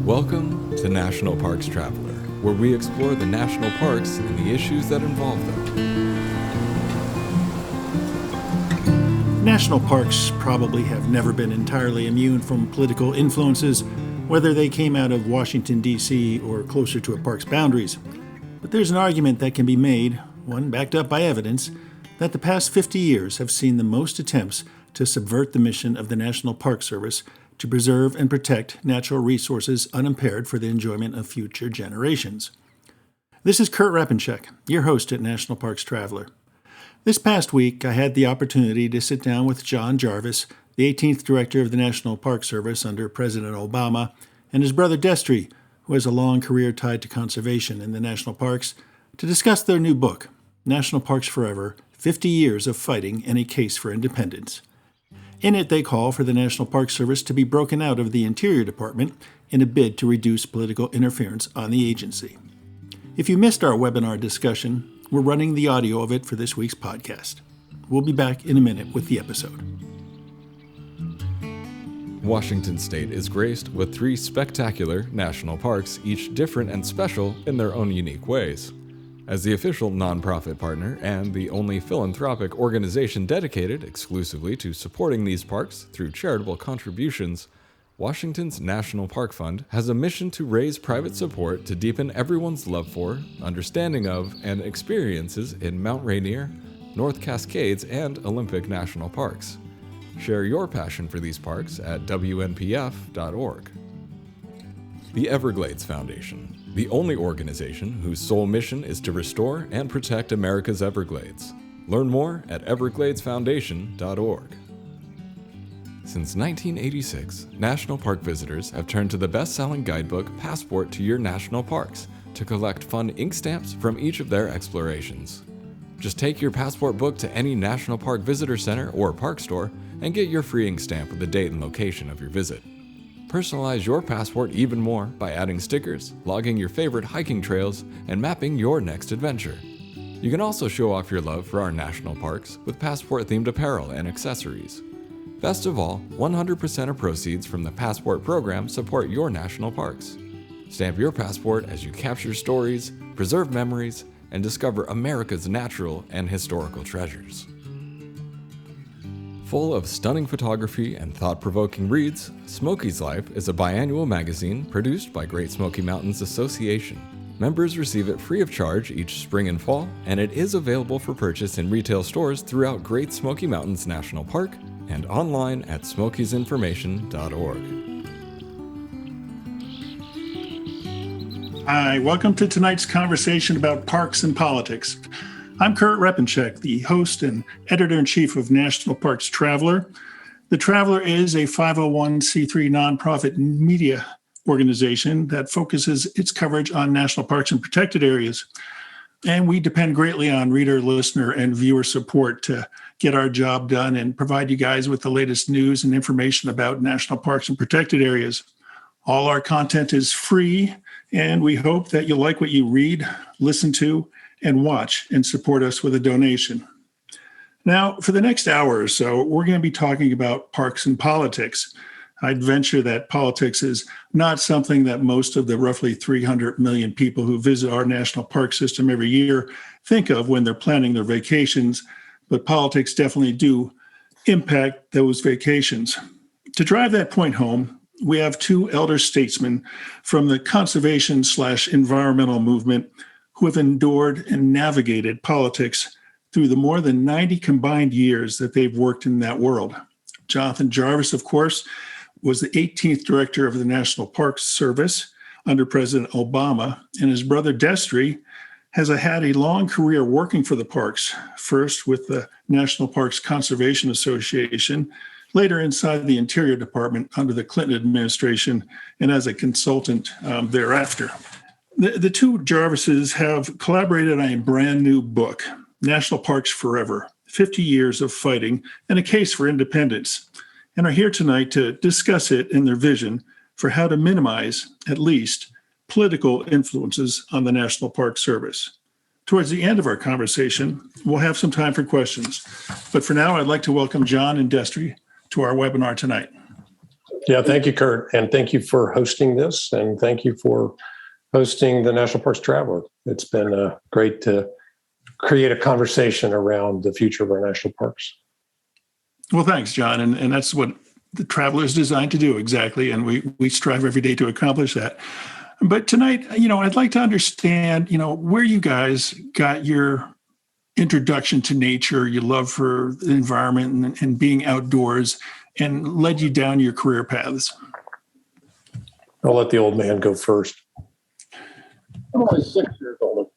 Welcome to National Parks Traveler, where we explore the national parks and the issues that involve them. National parks probably have never been entirely immune from political influences, whether they came out of Washington, D.C. or closer to a park's boundaries. But there's an argument that can be made, one backed up by evidence, that the past 50 years have seen the most attempts to subvert the mission of the National Park Service to preserve and protect natural resources unimpaired for the enjoyment of future generations. This is Kurt Repenchek, your host at National Parks Traveler. This past week, I had the opportunity to sit down with Jon Jarvis, the 18th Director of the National Park Service under President Obama, and his brother Destry, who has a long career tied to conservation in the national parks, to discuss their new book, National Parks Forever, 50 Years of Fighting and a Case for Independence. In it, they call for the National Park Service to be broken out of the Interior Department in a bid to reduce political interference on the agency. If you missed our webinar discussion, we're running the audio of it for this week's podcast. We'll be back in a minute with the episode. Washington State is graced with 3 spectacular national parks, each different and special in their own unique ways. As the official nonprofit partner and the only philanthropic organization dedicated exclusively to supporting these parks through charitable contributions, Washington's National Park Fund has a mission to raise private support to deepen everyone's love for, understanding of, and experiences in Mount Rainier, North Cascades, and Olympic National Parks. Share your passion for these parks at WNPF.org. The Everglades Foundation, the only organization whose sole mission is to restore and protect America's Everglades. Learn more at evergladesfoundation.org. Since 1986, national park visitors have turned to the best-selling guidebook Passport to Your National Parks to collect fun ink stamps from each of their explorations. Just take your passport book to any National Park Visitor Center or park store and get your free ink stamp with the date and location of your visit. Personalize your passport even more by adding stickers, logging your favorite hiking trails, and mapping your next adventure. You can also show off your love for our national parks with passport-themed apparel and accessories. Best of all, 100% of proceeds from the Passport program support your national parks. Stamp your passport as you capture stories, preserve memories, and discover America's natural and historical treasures. Full of stunning photography and thought-provoking reads, Smoky's Life is a biannual magazine produced by Great Smoky Mountains Association. Members receive it free of charge each spring and fall, and it is available for purchase in retail stores throughout Great Smoky Mountains National Park and online at smokiesinformation.org. Hi, welcome to tonight's conversation about parks and politics. I'm Kurt Repenchek, the host and editor-in-chief of National Parks Traveler. The Traveler is a 501c3 nonprofit media organization that focuses its coverage on national parks and protected areas. And we depend greatly on reader, listener, and viewer support to get our job done and provide you guys with the latest news and information about national parks and protected areas. All our content is free, and we hope that you'll like what you read, listen to, and watch and support us with a donation. Now, for the next hour or so, we're going to be talking about parks and politics. I'd venture that politics is not something that most of the roughly 300 million people who visit our national park system every year think of when they're planning their vacations, but politics definitely do impact those vacations. To drive that point home, we have 2 elder statesmen from the conservation/environmental movement who have endured and navigated politics through the more than 90 combined years that they've worked in that world. Jon Jarvis, of course, was the 18th director of the National Park Service under President Obama, and his brother Destry has had a long career working for the parks, first with the National Parks Conservation Association, later inside the Interior Department under the Clinton administration, and as a consultant thereafter. The 2 Jarvises have collaborated on a brand new book, National Parks Forever, 50 Years of Fighting and a Case for Independence, and are here tonight to discuss it and their vision for how to minimize, at least, political influences on the National Park Service. Towards the end of our conversation, we'll have some time for questions. But for now, I'd like to welcome Jon and Destry to our webinar tonight. Yeah, thank you, Kurt. And thank you for hosting this. And thank you for hosting the National Parks Traveler. It's been great to create a conversation around the future of our national parks. Well, thanks, John. And that's what the Traveler is designed to do exactly. And we strive every day to accomplish that. But tonight, I'd like to understand, where you guys got your introduction to nature, your love for the environment and being outdoors, and led you down your career paths. I'll let the old man go first. I'm only 6 years old.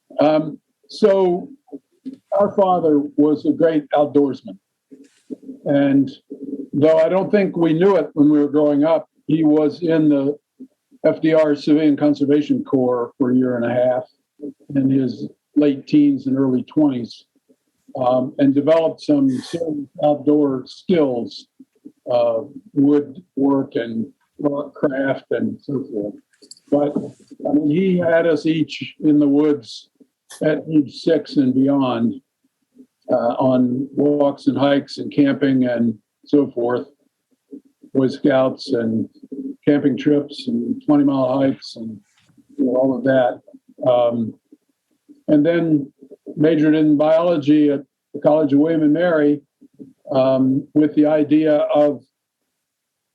So our father was a great outdoorsman. And though I don't think we knew it when we were growing up, he was in the FDR Civilian Conservation Corps for a year and a half in his late teens and early 20s, and developed some serious outdoor skills, woodwork and rock craft and so forth. But he had us each in the woods at age 6 and beyond, on walks and hikes and camping and so forth, Boy Scouts and camping trips and 20-mile hikes and all of that. And then majored in biology at the College of William and Mary, with the idea of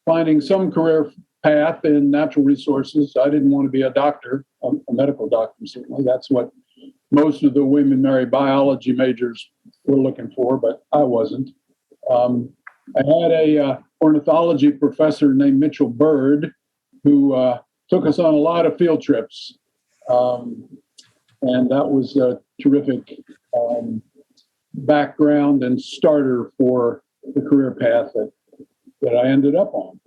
finding some career path in natural resources. I didn't want to be a doctor, a medical doctor, certainly. That's what most of the William and Mary biology majors were looking for, but I wasn't. I had a ornithology professor named Mitchell Bird who took us on a lot of field trips. And that was a terrific background and starter for the career path that I ended up on.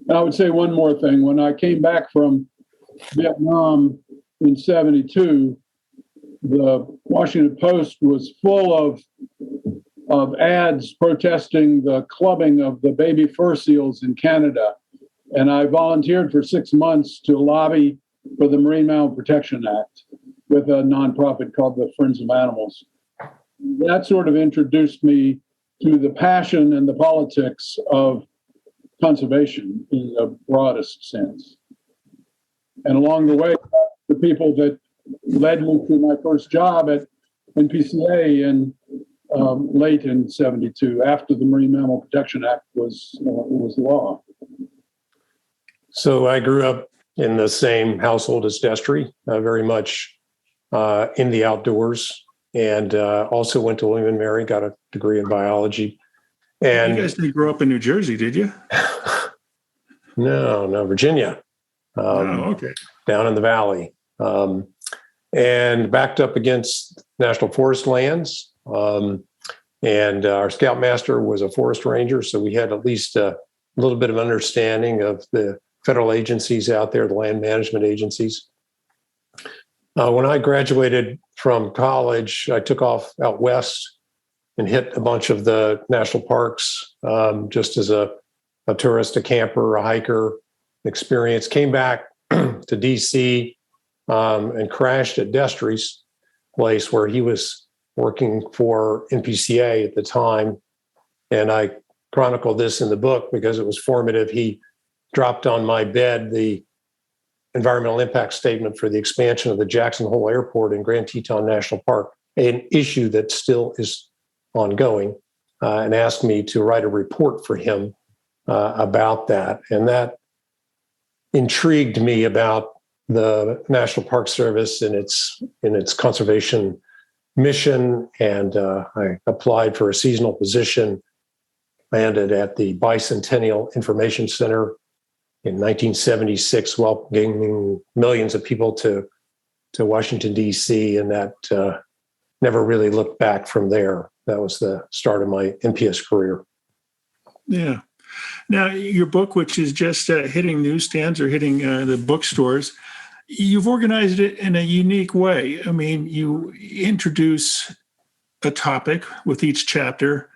And I would say one more thing. When I came back from Vietnam in 1972, the Washington Post was full of ads protesting the clubbing of the baby fur seals in Canada. And I volunteered for 6 months to lobby for the Marine Mammal Protection Act with a nonprofit called the Friends of Animals. That sort of introduced me to the passion and the politics of conservation in the broadest sense. And along the way, the people that led me to my first job at NPCA in late in 1972, after the Marine Mammal Protection Act was law. So I grew up in the same household as Destry, very much in the outdoors, and also went to William and Mary, got a degree in biology. And you guys didn't grow up in New Jersey, did you? No, Virginia. Okay. Down in the valley, and backed up against national forest lands. And our scoutmaster was a forest ranger, so we had at least a little bit of understanding of the federal agencies out there, the land management agencies. When I graduated from college, I took off out west and hit a bunch of the national parks, just as a tourist, a camper, a hiker experience. Came back to DC and crashed at Destry's place where he was working for NPCA at the time. And I chronicled this in the book because it was formative. He dropped on my bed the environmental impact statement for the expansion of the Jackson Hole Airport in Grand Teton National Park, an issue that still is ongoing, and asked me to write a report for him about that. And that intrigued me about the National Park Service and its conservation mission. And I applied for a seasonal position, landed at the Bicentennial Information Center in 1976, welcoming millions of people to Washington, D.C., and that never really looked back from there. That was the start of my NPS career. Yeah. Now, your book, which is just hitting newsstands or hitting the bookstores, you've organized it in a unique way. I mean, you introduce a topic with each chapter,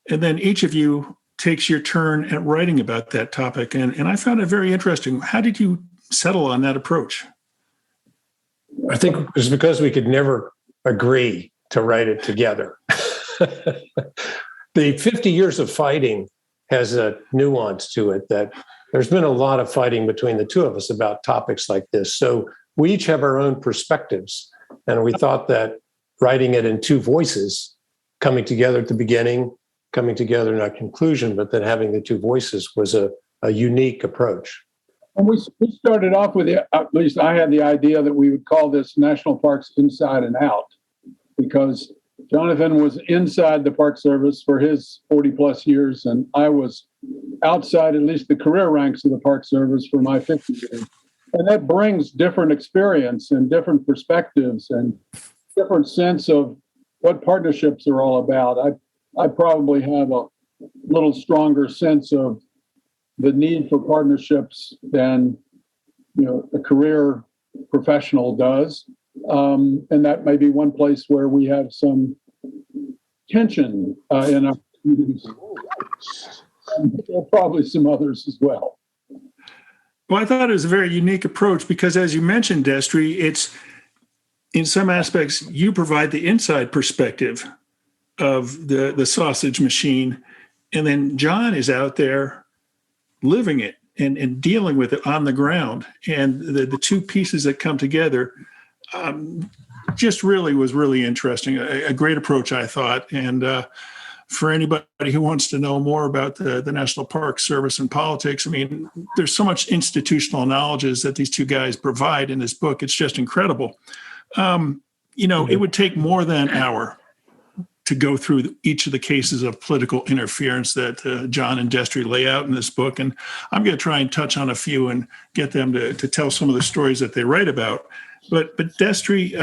and then each of you takes your turn at writing about that topic. And I found it very interesting. How did you settle on that approach? I think it was because we could never agree to write it together. The 50 years of fighting has a nuance to it that there's been a lot of fighting between the two of us about topics like this. So we each have our own perspectives. And we thought that writing it in two voices, coming together at the beginning, coming together in a conclusion, but then having the two voices was a unique approach. And we started off with, at least I had the idea that we would call this National Parks Inside and Out, because Jonathan was inside the Park Service for his 40 plus years, and I was outside at least the career ranks of the Park Service for my 50 years. And that brings different experience and different perspectives and different sense of what partnerships are all about. I probably have a little stronger sense of the need for partnerships than a career professional does, and that may be one place where we have some tension in our communities. There are probably some others as well. Well, I thought it was a very unique approach because, as you mentioned, Destry, it's in some aspects you provide the inside perspective of the sausage machine, and then Jon is out there living it and dealing with it on the ground. And the two pieces that come together just was really interesting. A great approach, I thought. And for anybody who wants to know more about the National Park Service and politics, I mean, there's so much institutional knowledge that these two guys provide in this book. It's just incredible. It would take more than an hour to go through each of the cases of political interference that Jon and Destry lay out in this book. And I'm going to try and touch on a few and get them to tell some of the stories that they write about. But Destry,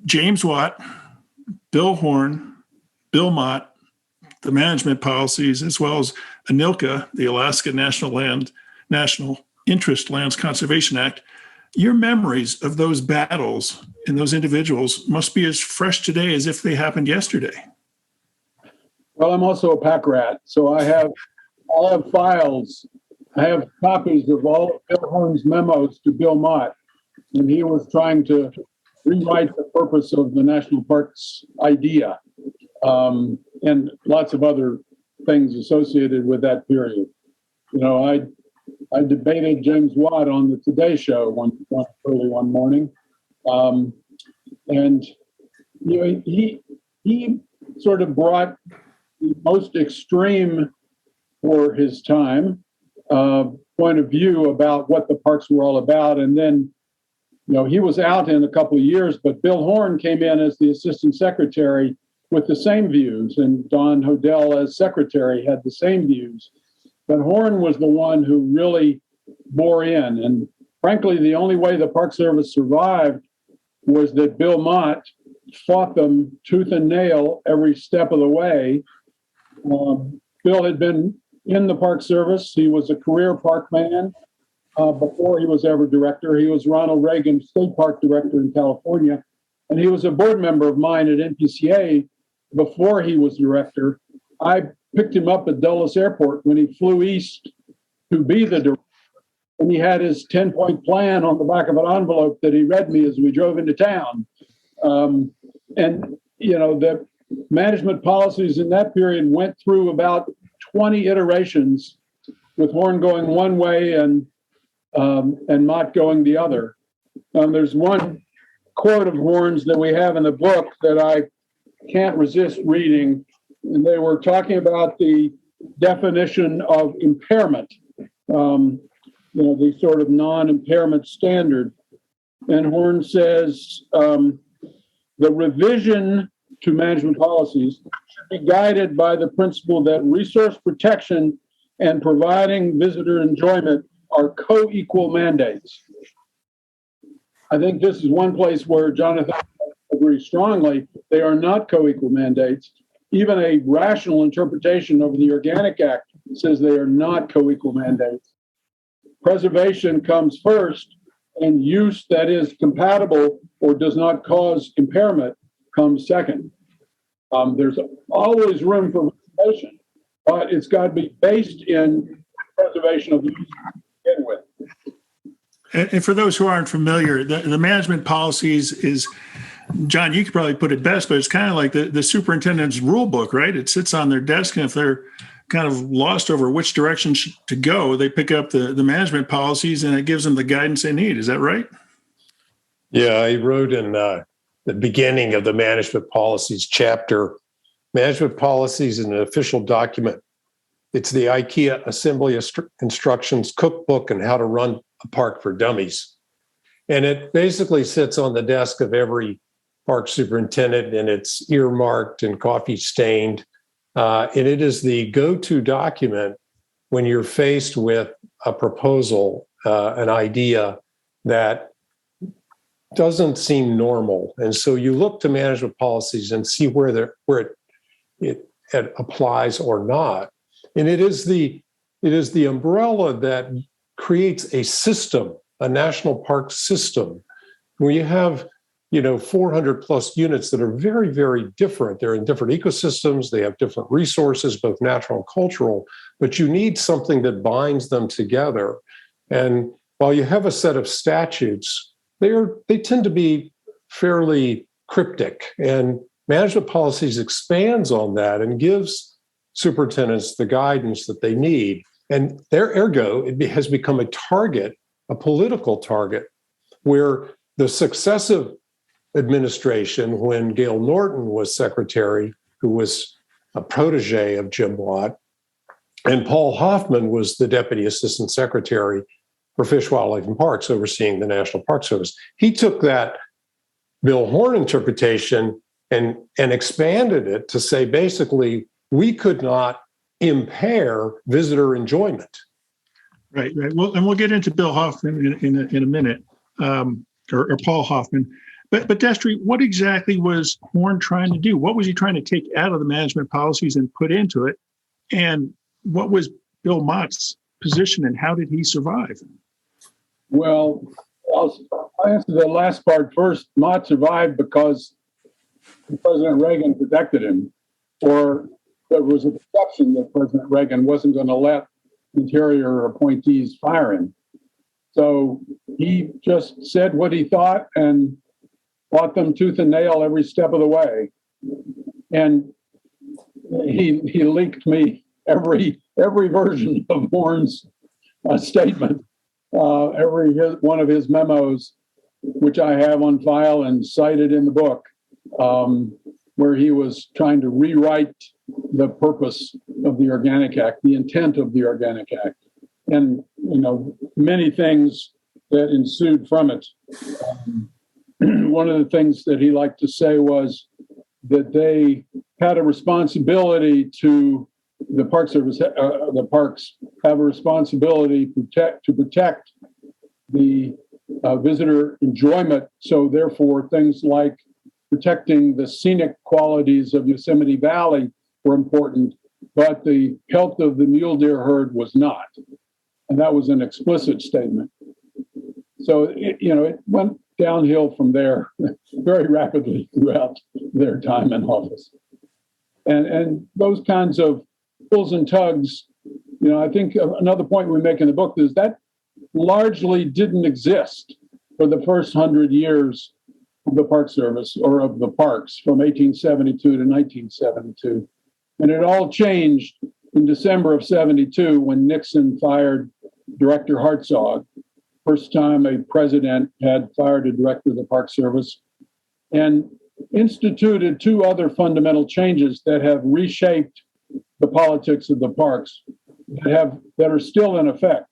James Watt, Bill Horn, Bill Mott, the management policies, as well as ANILCA, the Alaska National Interest Lands Conservation Act, your memories of those battles and those individuals must be as fresh today as if they happened yesterday. Well, I'm also a pack rat, so I have files. I have copies of all of Bill Horn's memos to Bill Mott, and he was trying to rewrite the purpose of the national parks idea, and lots of other things associated with that period. I debated James Watt on the Today Show early one morning, and he sort of brought the most extreme for his time point of view about what the parks were all about, and then he was out in a couple of years, but Bill Horn came in as the assistant secretary with the same views, and Don Hodel as secretary had the same views. But Horn was the one who really bore in. And frankly, the only way the Park Service survived was that Bill Mott fought them tooth and nail every step of the way. Bill had been in the Park Service. He was a career park man before he was ever director. He was Ronald Reagan's state park director in California. And he was a board member of mine at NPCA before he was director. I picked him up at Dulles Airport when he flew east to be the director. And he had his 10-point plan on the back of an envelope that he read me as we drove into town. The management policies in that period went through about 20 iterations, with Horn going one way and Mott going the other. There's one quote of Horn's that we have in the book that I can't resist reading. And they were talking about the definition of impairment, the sort of non-impairment standard. And Horn says, the revision to management policies should be guided by the principle that resource protection and providing visitor enjoyment are co-equal mandates. I think this is one place where Jonathan agrees strongly. They are not co-equal mandates. Even a rational interpretation of the Organic Act says they are not co-equal mandates. Preservation comes first, and use that is compatible or does not cause impairment comes second. There's always room for preservation, but it's got to be based in preservation of the use to begin with. And for those who aren't familiar, the management policies is, Jon, you could probably put it best, but it's kind of like the superintendent's rule book, right? It sits on their desk, and if they're kind of lost over which direction to go. They pick up the management policies, and it gives them the guidance they need. Is that right? Yeah, I wrote in the beginning of the management policies chapter, management policies is an official document. It's the IKEA assembly instructions cookbook on how to run a park for dummies. And it basically sits on the desk of every park superintendent, and it's earmarked and coffee stained. And it is the go-to document when you're faced with a proposal, an idea that doesn't seem normal. And so you look to management policies and see where it applies or not. And it is the umbrella that creates a system, a national park system, where you have 400 plus units that are very, very different. They're in different ecosystems. They have different resources, both natural and cultural, but you need something that binds them together. And while you have a set of statutes, they tend to be fairly cryptic, and management policies expands on that and gives superintendents the guidance that they need. And ergo, it has become a target, a political target, where the successive administration, when Gail Norton was secretary, who was a protege of Jim Watt, and Paul Hoffman was the deputy assistant secretary for Fish, Wildlife, and Parks, overseeing the National Park Service. He took that Bill Horn interpretation and expanded it to say, basically, we could not impair visitor enjoyment. Right. Well, and we'll get into Bill Hoffman in a minute, or Paul Hoffman. But Destry, what exactly was Horn trying to do? What was he trying to take out of the management policies and put into it? And what was Bill Mott's position, and how did he survive? Well, I'll answer the last part first. Mott survived because President Reagan protected him, or there was a perception that President Reagan wasn't going to let Interior appointees fire him. So he just said what he thought and fought them tooth and nail every step of the way. And he leaked me every version of Horn's statement, every one of his memos, which I have on file and cited in the book, where he was trying to rewrite the purpose of the Organic Act, the intent of the Organic Act, and many things that ensued from it. One of the things that he liked to say was that they had a responsibility to the Park Service, the parks have a responsibility to protect the visitor enjoyment. So therefore, things like protecting the scenic qualities of Yosemite Valley were important, but the health of the mule deer herd was not. And that was an explicit statement. So, it went downhill from there very rapidly throughout their time in office. And those kinds of pulls and tugs, I think another point we make in the book is that largely didn't exist for the first 100 years of the Park Service, or of the parks, from 1872 to 1972. And it all changed in December of 72 when Nixon fired Director Hartzog. First time a president had fired a director of the Park Service, and instituted two other fundamental changes that have reshaped the politics of the parks that are still in effect.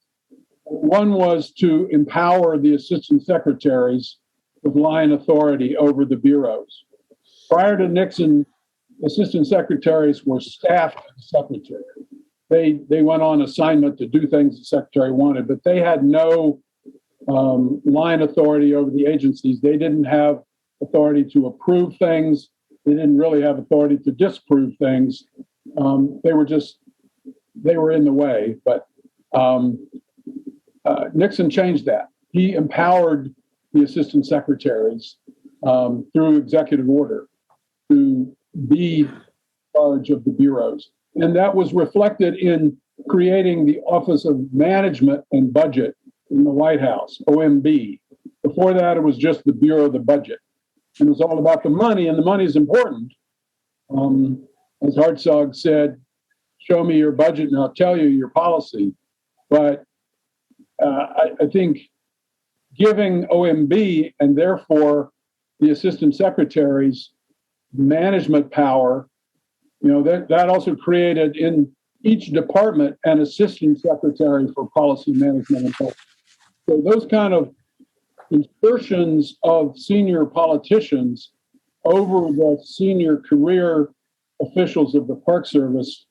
One was to empower the assistant secretaries with line authority over the bureaus. Prior to Nixon, assistant secretaries were staffed secretary. They went on assignment to do things the secretary wanted, but they had no line authority over the agencies. They didn't have authority to approve things. They didn't really have authority to disapprove things. They were in the way, but Nixon changed that. He empowered the assistant secretaries through executive order to be in charge of the bureaus. And that was reflected in creating the Office of Management and Budget in the White House, OMB. Before that, it was just the Bureau of the Budget. And it was all about the money, and the money is important. As Hartzog said, show me your budget and I'll tell you your policy. But I think giving OMB and therefore the assistant secretaries management power, that also created in each department an assistant secretary for policy management and health. So those kind of insertions of senior politicians over the senior career officials of the Park Service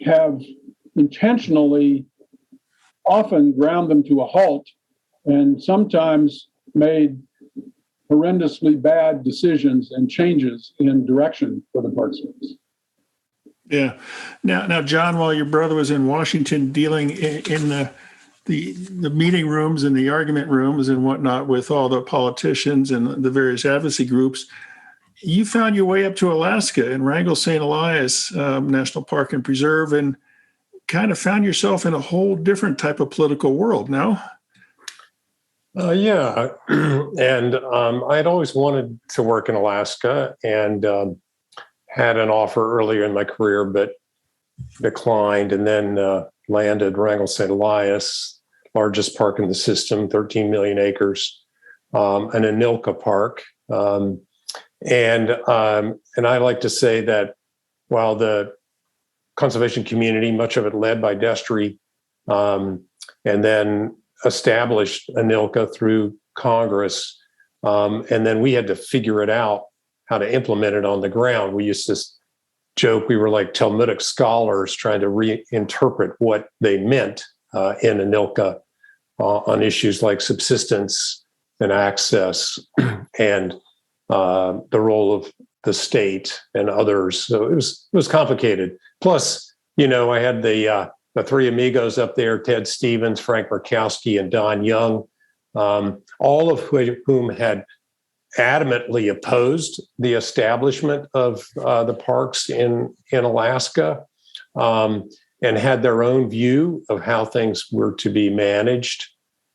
have intentionally often ground them to a halt and sometimes made horrendously bad decisions and changes in direction for the Park Service. Yeah. Now, John, while your brother was in Washington dealing in the meeting rooms and the argument rooms and whatnot with all the politicians and the various advocacy groups, you found your way up to Alaska and Wrangell St. Elias National Park and Preserve and kind of found yourself in a whole different type of political world, no? Yeah. And I'd always wanted to work in Alaska and had an offer earlier in my career, but declined, and then landed Wrangell St. Elias, largest park in the system, 13 million acres, an Anilka park. And I like to say that while the conservation community, much of it led by Destry, and then established Anilka through Congress, and then we had to figure it out, how to implement it on the ground. We used to joke we were like Talmudic scholars trying to reinterpret what they meant in Anilka on issues like subsistence and access and the role of the state and others. So it was complicated. Plus, I had the three amigos up there: Ted Stevens, Frank Murkowski, and Don Young, all of whom had adamantly opposed the establishment of the parks in Alaska, and had their own view of how things were to be managed,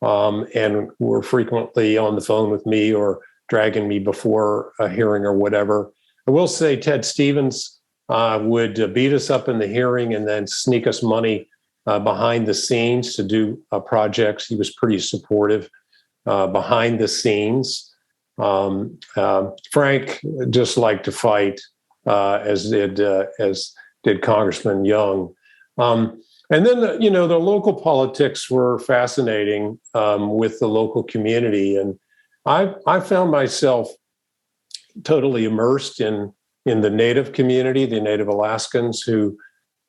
and were frequently on the phone with me or dragging me before a hearing or whatever. I will say Ted Stevens would beat us up in the hearing and then sneak us money behind the scenes to do projects. He was pretty supportive behind the scenes. Frank just liked to fight, as did Congressman Young. And then the local politics were fascinating with the local community, and I found myself totally immersed in the Native community, the Native Alaskans, who,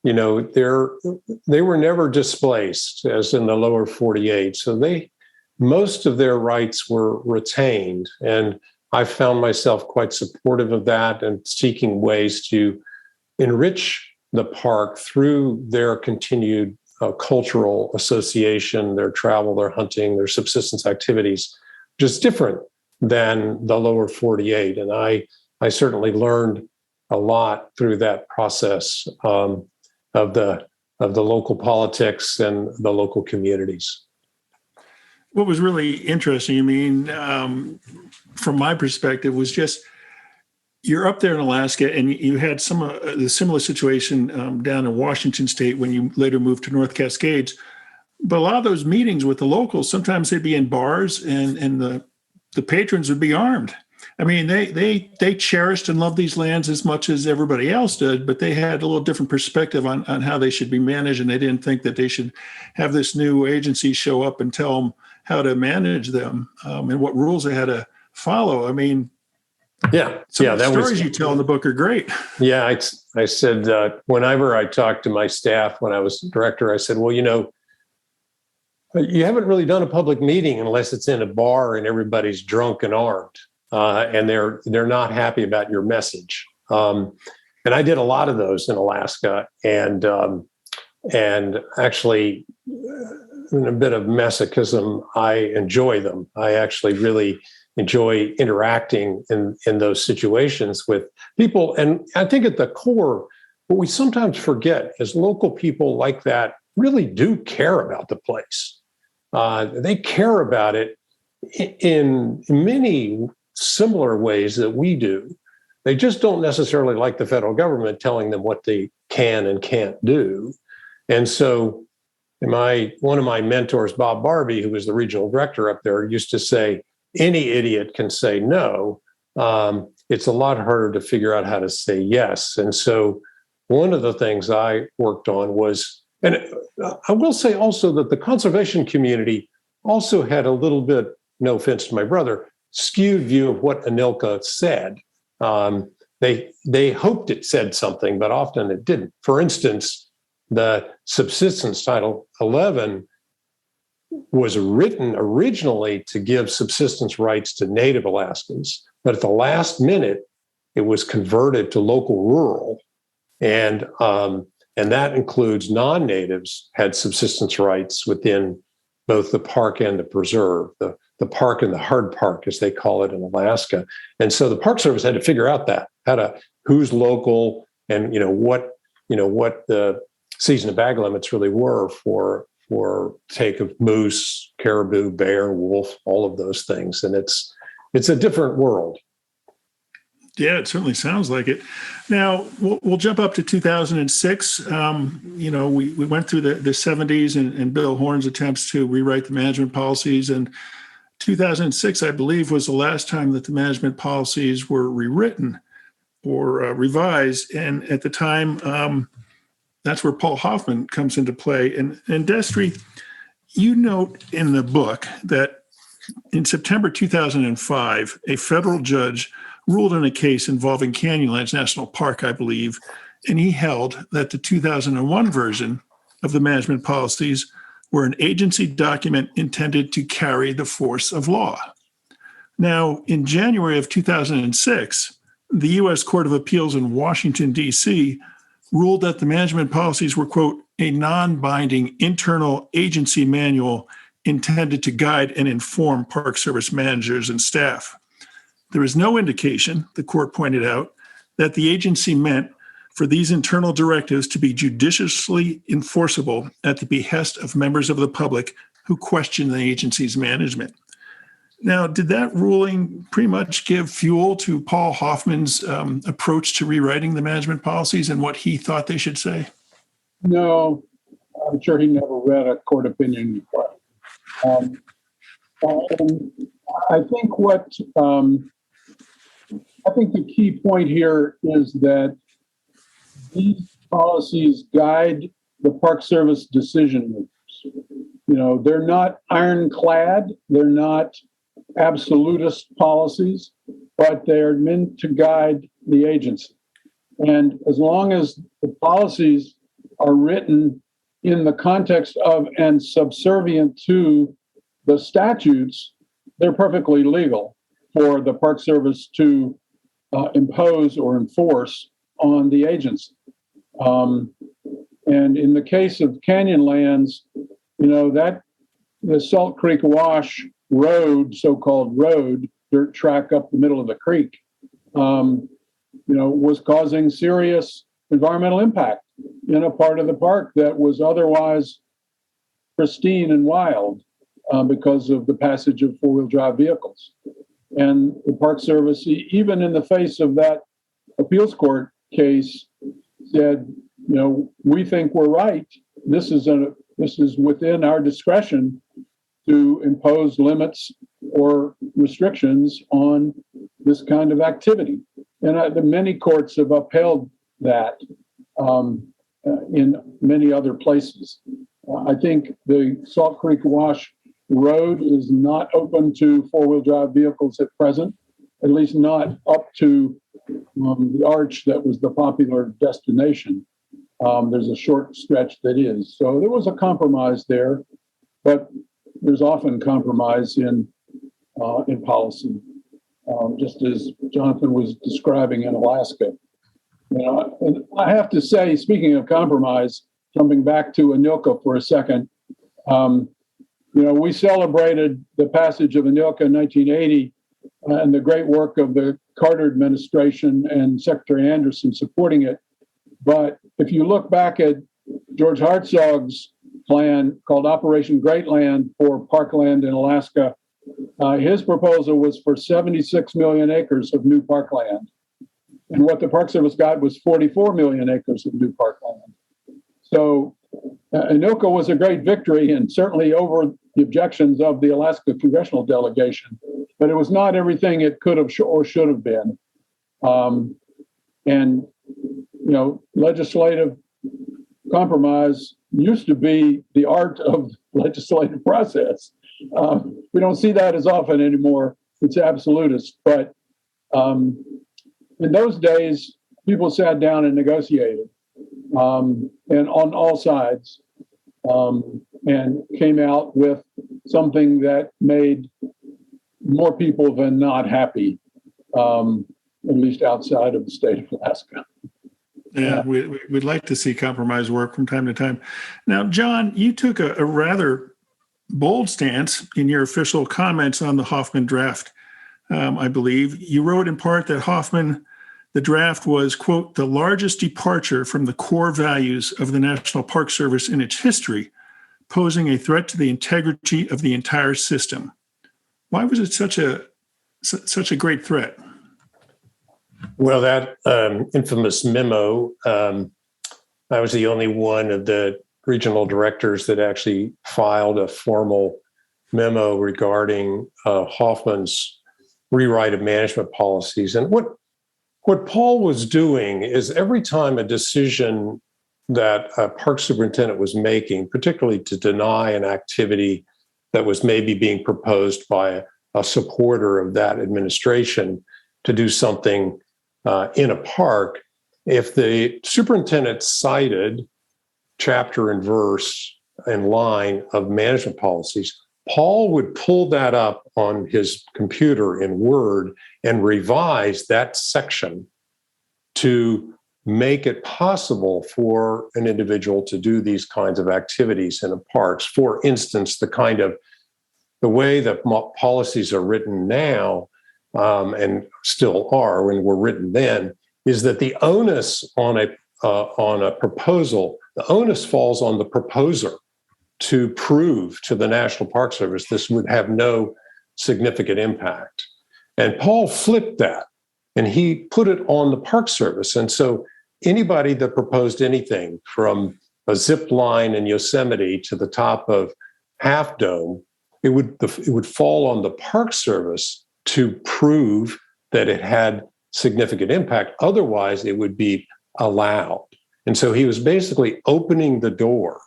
they were never displaced as in the lower 48. So most of their rights were retained. And I found myself quite supportive of that and seeking ways to enrich the park through their continued cultural association, their travel, their hunting, their subsistence activities, just different than the lower 48. And I certainly learned a lot through that process of the local politics and the local communities. What was really interesting, from my perspective, was just you're up there in Alaska and you had some of the similar situation down in Washington State when you later moved to North Cascades. But a lot of those meetings with the locals, sometimes they'd be in bars and the patrons would be armed. They cherished and loved these lands as much as everybody else did, but they had a little different perspective on how they should be managed, and they didn't think that they should have this new agency show up and tell them how to manage them and what rules they had to follow. The stories you tell in the book are great. Yeah, I said whenever I talked to my staff when I was director, I said, well, you haven't really done a public meeting unless it's in a bar and everybody's drunk and armed. And they're not happy about your message. And I did a lot of those in Alaska, and actually, in a bit of masochism, I enjoy them. I actually really enjoy interacting in those situations with people. And I think at the core, what we sometimes forget is local people like that really do care about the place. They care about it in many similar ways that we do. They just don't necessarily like the federal government telling them what they can and can't do. And so one of my mentors, Bob Barbie, who was the regional director up there, used to say, any idiot can say no. It's a lot harder to figure out how to say yes. And so one of the things I worked on was, and I will say also that the conservation community also had a little bit, no offense to my brother, skewed view of what ANILCA said. They hoped it said something, but often it didn't. For instance, the subsistence Title 11 was written originally to give subsistence rights to native Alaskans, but at the last minute, it was converted to local rural. And that includes non-natives had subsistence rights within both the park and the preserve, the park and the hard park, as they call it in Alaska. And so the Park Service had to figure out who's local and what the season of bag limits really were for take of moose, caribou, bear, wolf, all of those things. And it's a different world. Yeah, it certainly sounds like it. Now, we'll jump up to 2006. We went through the 70s and Bill Horn's attempts to rewrite the management policies. And 2006, I believe, was the last time that the management policies were rewritten or revised. And at the time, that's where Paul Hoffman comes into play. And Destry, you note in the book that in September 2005, a federal judge ruled in a case involving Canyonlands National Park, I believe, and he held that the 2001 version of the management policies were an agency document intended to carry the force of law. Now, in January of 2006, the U.S. Court of Appeals in Washington, D.C., ruled that the management policies were, quote, a non-binding internal agency manual intended to guide and inform Park Service managers and staff. There is no indication, the court pointed out, that the agency meant for these internal directives to be judiciously enforceable at the behest of members of the public who question the agency's management. Now, did that ruling pretty much give fuel to Paul Hoffman's approach to rewriting the management policies and what he thought they should say? No, I'm sure he never read a court opinion before. I think the key point here is that these policies guide the Park Service decision makers. They're not ironclad, they're not absolutist policies, but they are meant to guide the agency. And as long as the policies are written in the context of and subservient to the statutes, they're perfectly legal for the Park Service to impose or enforce on the agency. And in the case of Canyonlands, that the Salt Creek Wash road, so-called road, dirt track up the middle of the creek, was causing serious environmental impact in a part of the park that was otherwise pristine and wild because of the passage of four-wheel drive vehicles. And the Park Service, even in the face of that appeals court case, said, we think we're right. This is within our discretion to impose limits or restrictions on this kind of activity. And many courts have upheld that in many other places. I think the Salt Creek Wash Road is not open to four-wheel drive vehicles at present, at least not up to the arch that was the popular destination. There's a short stretch that is. So there was a compromise there, but there's often compromise in policy, just as Jonathan was describing in Alaska. And I have to say, speaking of compromise, jumping back to ANILCA for a second, we celebrated the passage of ANILCA in 1980 and the great work of the Carter administration and Secretary Anderson supporting it. But if you look back at George Hartzog's plan called Operation Greatland for parkland in Alaska, his proposal was for 76 million acres of new parkland. And what the Park Service got was 44 million acres of new parkland. So Anilka was a great victory, and certainly over the objections of the Alaska congressional delegation, but it was not everything it could have or should have been. And, legislative compromise used to be the art of legislative process. We don't see that as often anymore. It's absolutist. But in those days, people sat down and negotiated, and on all sides, and came out with something that made more people than not happy, at least outside of the state of Alaska. Yeah, we'd like to see compromise work from time to time. Now, Jon, you took a rather bold stance in your official comments on the Hoffman draft, I believe. You wrote in part that the draft was, quote, the largest departure from the core values of the National Park Service in its history, posing a threat to the integrity of the entire system. Why was it such a great threat? Well, that infamous memo, I was the only one of the regional directors that actually filed a formal memo regarding Hoffman's rewrite of management policies. And what Paul was doing is every time a decision that a park superintendent was making, particularly to deny an activity that was maybe being proposed by a supporter of that administration to do something in a park, if the superintendent cited chapter and verse and line of management policies, Paul would pull that up on his computer in Word and revise that section to make it possible for an individual to do these kinds of activities in parks. For instance, the way that policies are written now, and still are when were written then, is that the onus on a proposal, the onus falls on the proposer to prove to the National Park Service this would have no significant impact. And Paul flipped that, and he put it on the Park Service. And so anybody that proposed anything from a zip line in Yosemite to the top of Half Dome, it would fall on the Park Service to prove that it had significant impact. Otherwise, it would be allowed. And so he was basically opening the door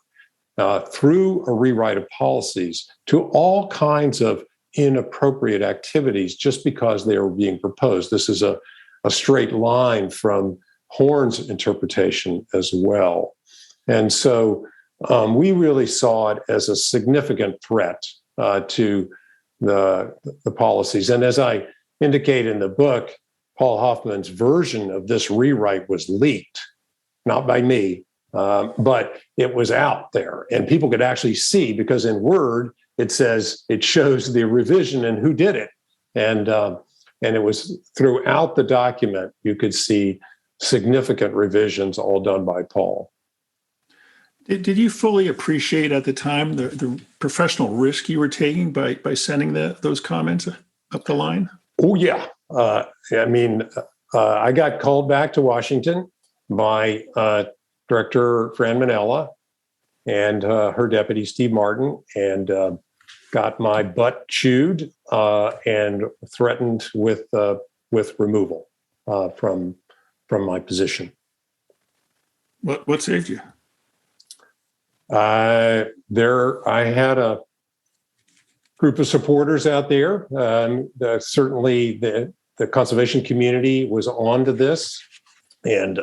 through a rewrite of policies to all kinds of inappropriate activities just because they were being proposed. This is a straight line from Horn's interpretation as well. And so we really saw it as a significant threat to the policies. And as I indicate in the book, Paul Hoffman's version of this rewrite was leaked, not by me, but it was out there. And people could actually see, because in Word, it shows the revision and who did it. And it was throughout the document, you could see significant revisions all done by Paul. Did you fully appreciate at the time the professional risk you were taking by sending those comments up the line? Oh, yeah. I got called back to Washington by Director Fran Minella and her deputy, Steve Martin, and got my butt chewed and threatened with removal from my position. What saved you? I had a group of supporters out there. Certainly, the conservation community was on to this, and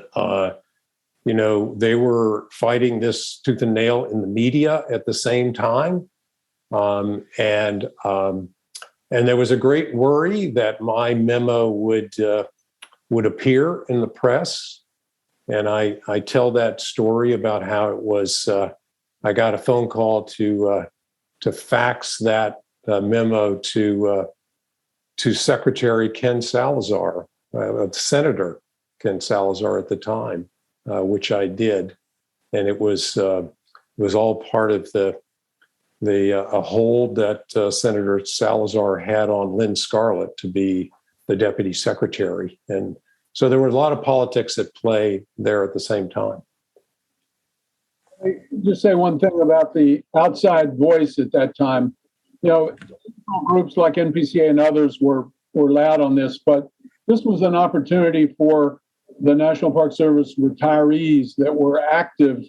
they were fighting this tooth and nail in the media at the same time, and there was a great worry that my memo would appear in the press, and I tell that story about how it was. I got a phone call to fax that memo to Secretary Ken Salazar, Senator Ken Salazar at the time, which I did, and it was all part of a hold that Senator Salazar had on Lynn Scarlett to be the deputy secretary, and So there were a lot of politics at play there at the same time. Just say one thing about the outside voice at that time. Groups like NPCA and others were loud on this, but this was an opportunity for the National Park Service retirees that were active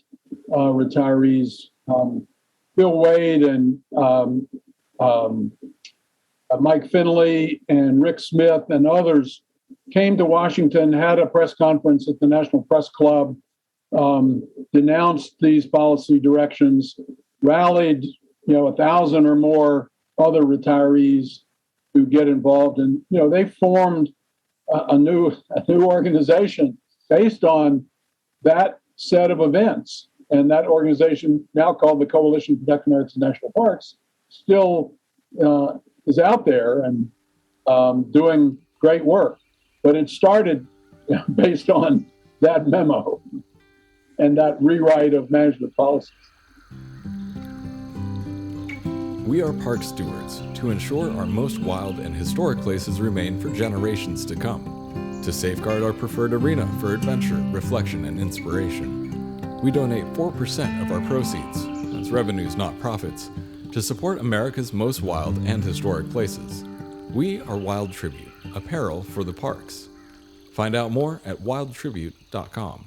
retirees. Bill Wade and Mike Finley and Rick Smith and others came to Washington, had a press conference at the National Press Club, denounced these policy directions, rallied 1,000 or more other retirees to get involved, and they formed a new organization based on that set of events. And that organization, now called the Coalition to Protect America's National Parks, still is out there and doing great work. But it started based on that memo and that rewrite of management policies. We are park stewards to ensure our most wild and historic places remain for generations to come, to safeguard our preferred arena for adventure, reflection, and inspiration. We donate 4% of our proceeds, that's revenues not profits, to support America's most wild and historic places. We are Wild Tribute, apparel for the parks. Find out more at wildtribute.com.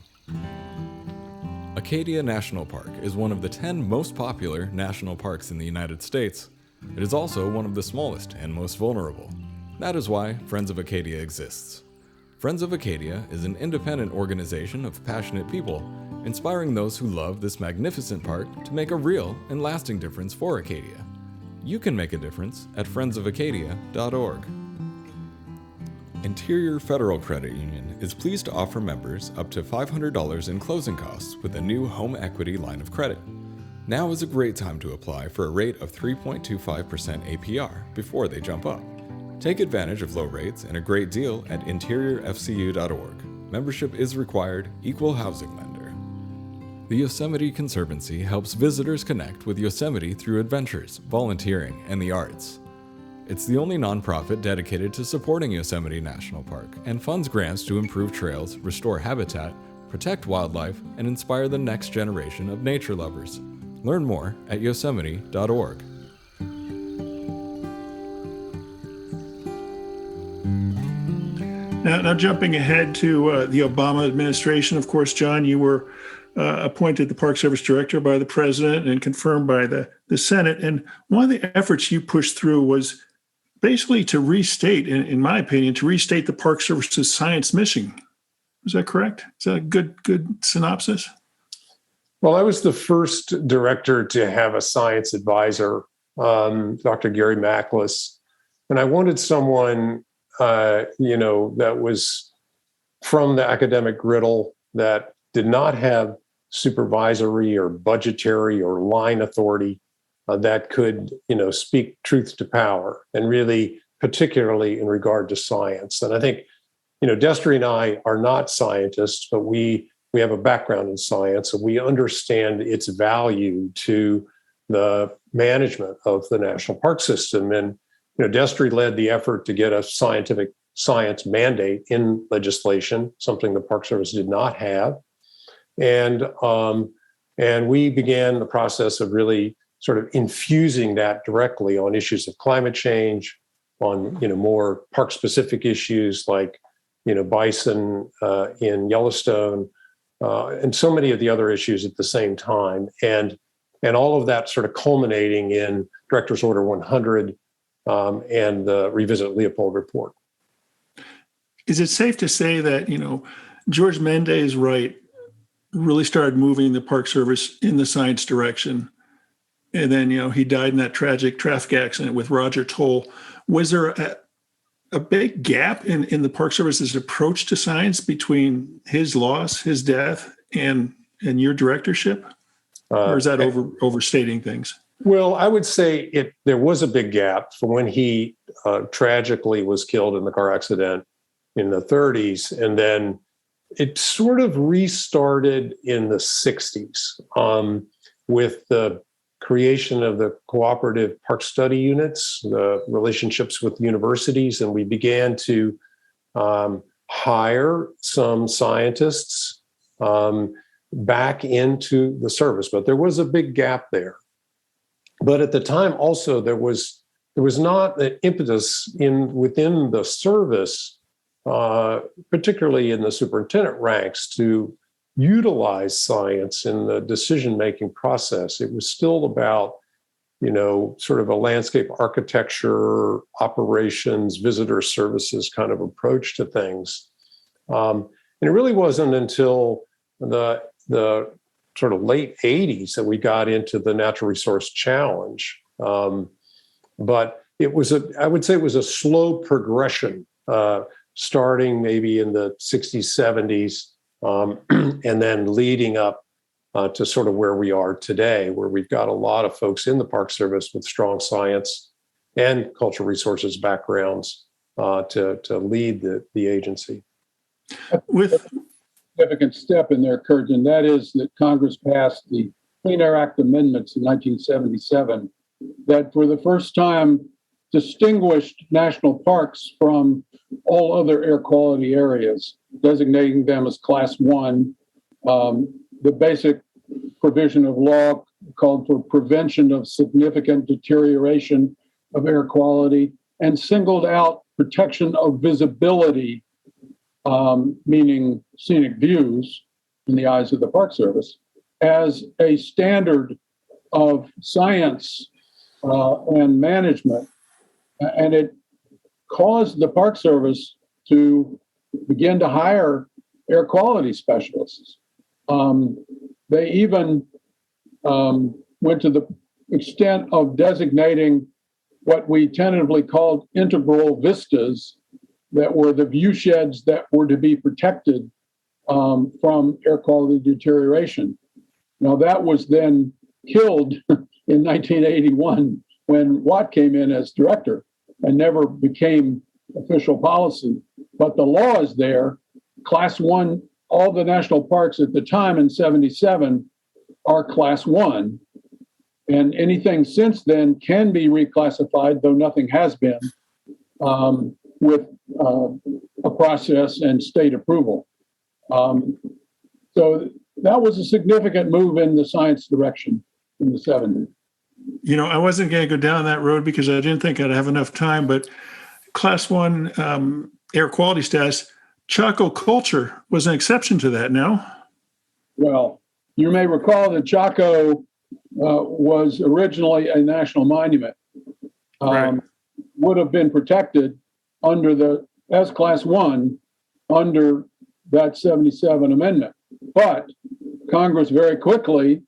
Acadia National Park is one of the 10 most popular national parks in the United States. It is also one of the smallest and most vulnerable. That is why Friends of Acadia exists. Friends of Acadia is an independent organization of passionate people, inspiring those who love this magnificent park to make a real and lasting difference for Acadia. You can make a difference at friendsofacadia.org. Interior Federal Credit Union is pleased to offer members up to $500 in closing costs with a new home equity line of credit. Now is a great time to apply for a rate of 3.25% APR before they jump up. Take advantage of low rates and a great deal at interiorfcu.org. Membership is required, equal housing lender. The Yosemite Conservancy helps visitors connect with Yosemite through adventures, volunteering, and the arts. It's the only nonprofit dedicated to supporting Yosemite National Park and funds grants to improve trails, restore habitat, protect wildlife, and inspire the next generation of nature lovers. Learn more at yosemite.org. Now jumping ahead to the Obama administration, of course, John, you were appointed the Park Service Director by the President and confirmed by the Senate. And one of the efforts you pushed through was basically to restate, in my opinion, to restate the Park Service's science mission. Is that correct? Is that a good synopsis? Well, I was the first director to have a science advisor, Dr. Gary Mackless, and I wanted someone, that was from the academic griddle, that did not have supervisory or budgetary or line authority, that could, speak truth to power, and really particularly in regard to science. And I think, Destry and I are not scientists, but we have a background in science, and we understand its value to the management of the national park system. And, Destry led the effort to get a scientific science mandate in legislation, something the Park Service did not have. And we began the process of really sort of infusing that directly on issues of climate change, on more park-specific issues like bison in Yellowstone, and so many of the other issues at the same time, and all of that sort of culminating in Director's Order 100 and the Revisit Leopold report. Is it safe to say that George Mendez Wright really started moving the Park Service in the science direction? And then, he died in that tragic traffic accident with Roger Toll. Was there a big gap in the Park Service's approach to science between his loss, his death, and your directorship? Or is that overstating things? Well, I would say there was a big gap from when he tragically was killed in the car accident in the 30s. And then it sort of restarted in the 60s with the creation of the cooperative park study units, the relationships with universities, and we began to hire some scientists back into the service, but there was a big gap there. But at the time, also there was not an impetus within the service, particularly in the superintendent ranks, to utilize science in the decision-making process. It was still about, sort of a landscape architecture, operations, visitor services kind of approach to things. And it really wasn't until the sort of late 80s that we got into the natural resource challenge. But I would say it was a slow progression, starting maybe in the 60s, 70s, and then leading up to sort of where we are today, where we've got a lot of folks in the Park Service with strong science and cultural resources backgrounds to lead the agency. With Significant step in there, Kurt, and that is that Congress passed the Clean Air Act amendments in 1977 that for the first time distinguished national parks from all other air quality areas, designating them as Class 1. The basic provision of law called for prevention of significant deterioration of air quality and singled out protection of visibility, meaning scenic views in the eyes of the Park Service, as a standard of science and management. And it caused the Park Service to begin to hire air quality specialists. They even went to the extent of designating what we tentatively called integral vistas, that were the view sheds that were to be protected from air quality deterioration. Now, that was then killed in 1981 when Watt came in as director and never became official policy. But the law is there. Class 1, all the national parks at the time in 77 are Class 1. And anything since then can be reclassified, though nothing has been, with a process and state approval. So that was a significant move in the science direction in the 70s. I wasn't going to go down that road because I didn't think I'd have enough time, but Class 1 air quality status, Chaco culture was an exception to that, no? Well, you may recall that Chaco was originally a national monument, Right. would have been protected as Class 1 under that 77 amendment. But Congress very quickly,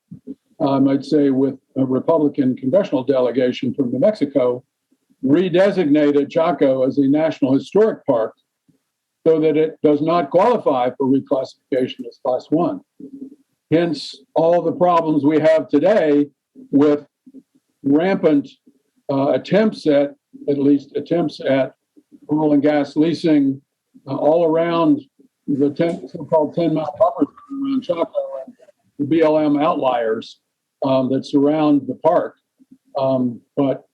I'd say with a Republican congressional delegation from New Mexico, redesignated Chaco as a National Historic Park so that it does not qualify for reclassification as Class 1. Hence, all the problems we have today with rampant attempts at oil and gas leasing all around the so-called 10-mile buffer around Chaco and the BLM outliers that surround the park. But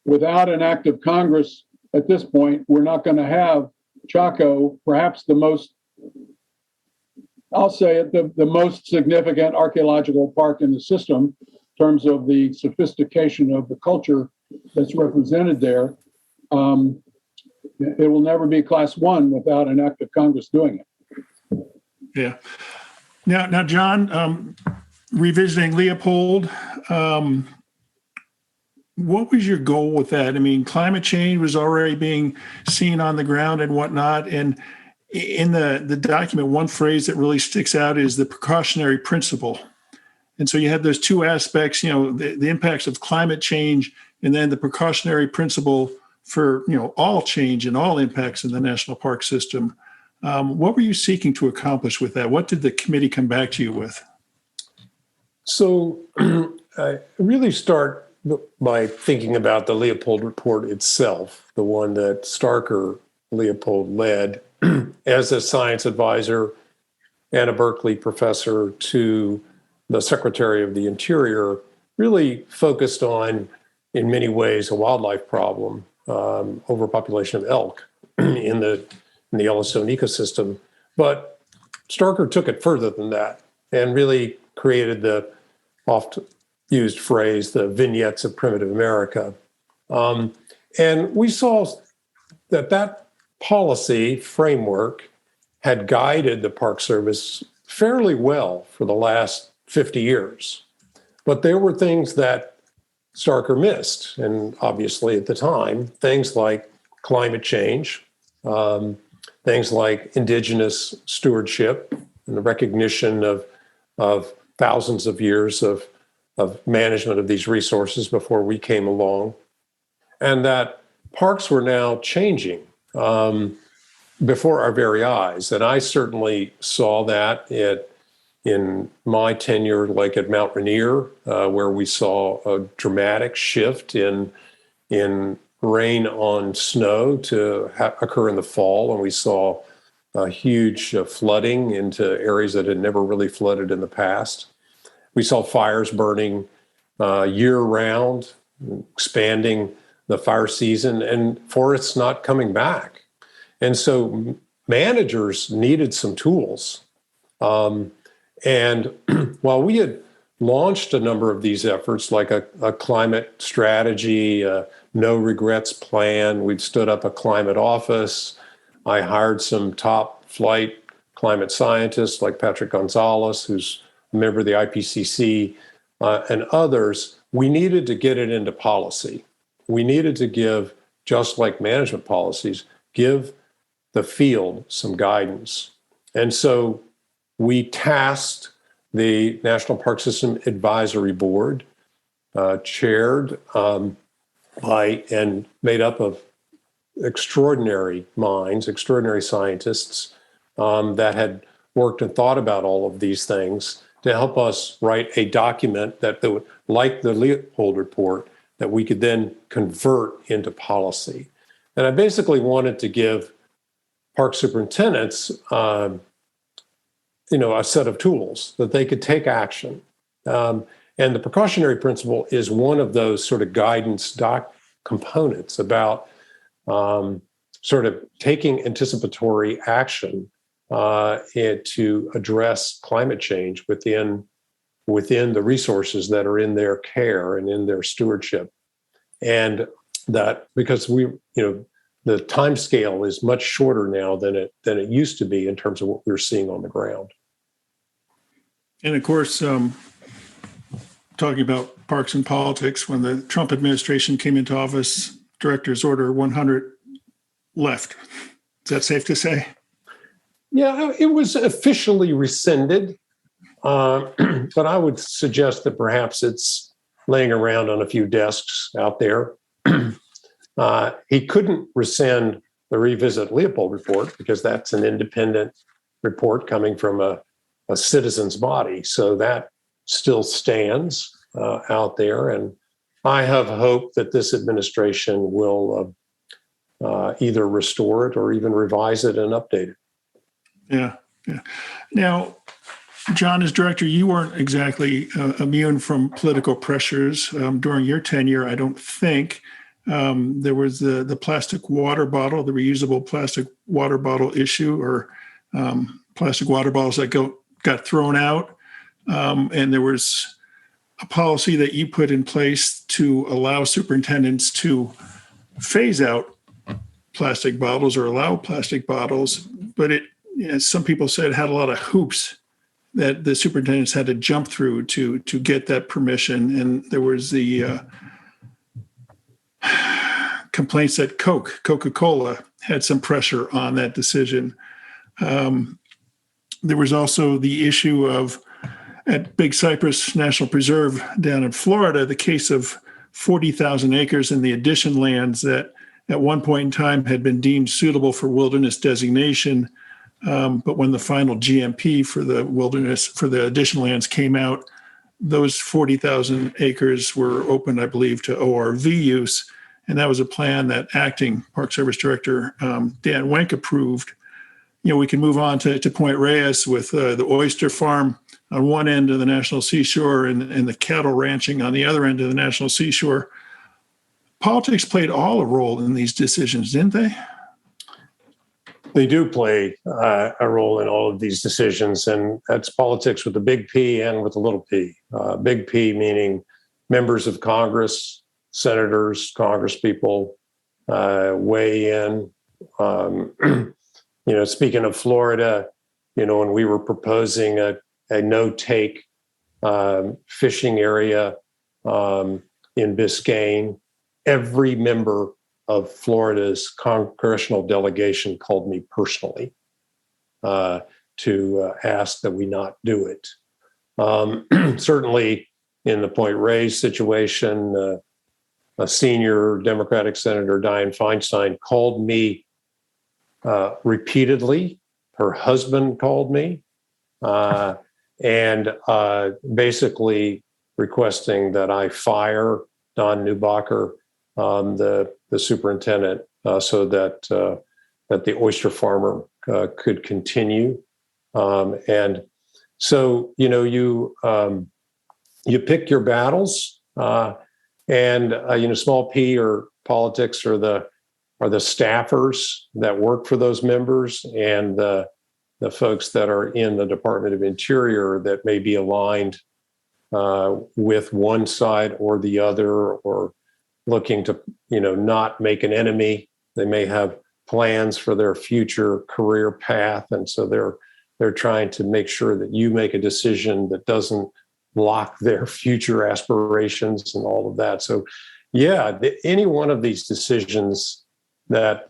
without an act of Congress at this point, we're not going to have Chaco, perhaps the most, I'll say it, the most significant archaeological park in the system in terms of the sophistication of the culture that's represented there. It will never be Class 1 without an act of Congress doing it. Yeah. Now, John, revisiting Leopold, what was your goal with that? I mean, climate change was already being seen on the ground and whatnot. And in the document, one phrase that really sticks out is the precautionary principle. And so you have those two aspects, the impacts of climate change and then the precautionary principle for, all change and all impacts in the national park system. What were you seeking to accomplish with that? What did the committee come back to you with? So I really start by thinking about the Leopold report itself, the one that Starker Leopold led as a science advisor and a Berkeley professor to the Secretary of the Interior, really focused on, in many ways, a wildlife problem, overpopulation of elk in the in the Yellowstone ecosystem. But Starker took it further than that and really created the oft used phrase, the vignettes of primitive America. And we saw that policy framework had guided the Park Service fairly well for the last 50 years. But there were things that Starker missed. And obviously at the time, things like climate change, things like indigenous stewardship and the recognition of thousands of years of management of these resources before we came along, and that parks were now changing before our very eyes. And I certainly saw that in my tenure, like at Mount Rainier, where we saw a dramatic shift in rain on snow to occur in the fall, and we saw a huge flooding into areas that had never really flooded in the past. We saw fires burning year-round, expanding the fire season, and forests not coming back. And so managers needed some tools. And while we had launched a number of these efforts, like a climate strategy, a no regrets plan, we'd stood up a climate office. I hired some top flight climate scientists like Patrick Gonzalez, who's a member of the IPCC, and others. We needed to get it into policy. We needed to give, just like management policies, give the field some guidance. And so we tasked the National Park System Advisory Board, chaired by and made up of extraordinary minds, extraordinary scientists that had worked and thought about all of these things to help us write a document that would, like the Leopold report, that we could then convert into policy. And I basically wanted to give park superintendents, a set of tools that they could take action. And the precautionary principle is one of those sort of guidance components about sort of taking anticipatory action to address climate change within the resources that are in their care and in their stewardship. And that because the time scale is much shorter now than it used to be in terms of what we're seeing on the ground. And of course, talking about parks and politics, when the Trump administration came into office, Director's Order 100 left. Is that safe to say? Yeah, it was officially rescinded, but I would suggest that perhaps it's laying around on a few desks out there. He couldn't rescind the Revisit Leopold report because that's an independent report coming from a citizen's body. So that still stands out there. And I have hope that this administration will either restore it or even revise it and update it. Yeah. Now, Jon, as director, you weren't exactly immune from political pressures during your tenure, I don't think. There was the plastic water bottle, the reusable plastic water bottle issue, or plastic water bottles that got thrown out. And there was a policy that you put in place to allow superintendents to phase out plastic bottles or allow plastic bottles. But some people said it had a lot of hoops that the superintendents had to jump through to get that permission. And there was the complaints that Coca-Cola had some pressure on that decision. There was also the issue of, at Big Cypress National Preserve down in Florida, the case of 40,000 acres in the addition lands that at one point in time had been deemed suitable for wilderness designation. But when the final GMP for the wilderness, for the addition lands came out, those 40,000 acres were open, I believe, to ORV use. And that was a plan that acting Park Service Director Dan Wenk approved. We can move on to Point Reyes with the oyster farm on one end of the National Seashore and the cattle ranching on the other end of the National Seashore. Politics played all a role in these decisions, didn't they? They do play a role in all of these decisions, and that's politics with the big P and with the little p. Big P meaning members of Congress, senators, congresspeople weigh in. Speaking of Florida, when we were proposing a no-take fishing area in Biscayne, every member of Florida's congressional delegation called me personally to ask that we not do it. Certainly in the Point Reyes situation, a senior Democratic Senator, Dianne Feinstein, called me repeatedly. Her husband called me and basically requesting that I fire Don Neubacher, the superintendent, so that the oyster farmer could continue. And so, you pick your battles, and small p or politics are the staffers that work for those members and the folks that are in the Department of Interior that may be aligned with one side or the other, or looking to not make an enemy. They may have plans for their future career path, and so they're trying to make sure that you make a decision that doesn't block their future aspirations and all of that. So yeah, any one of these decisions that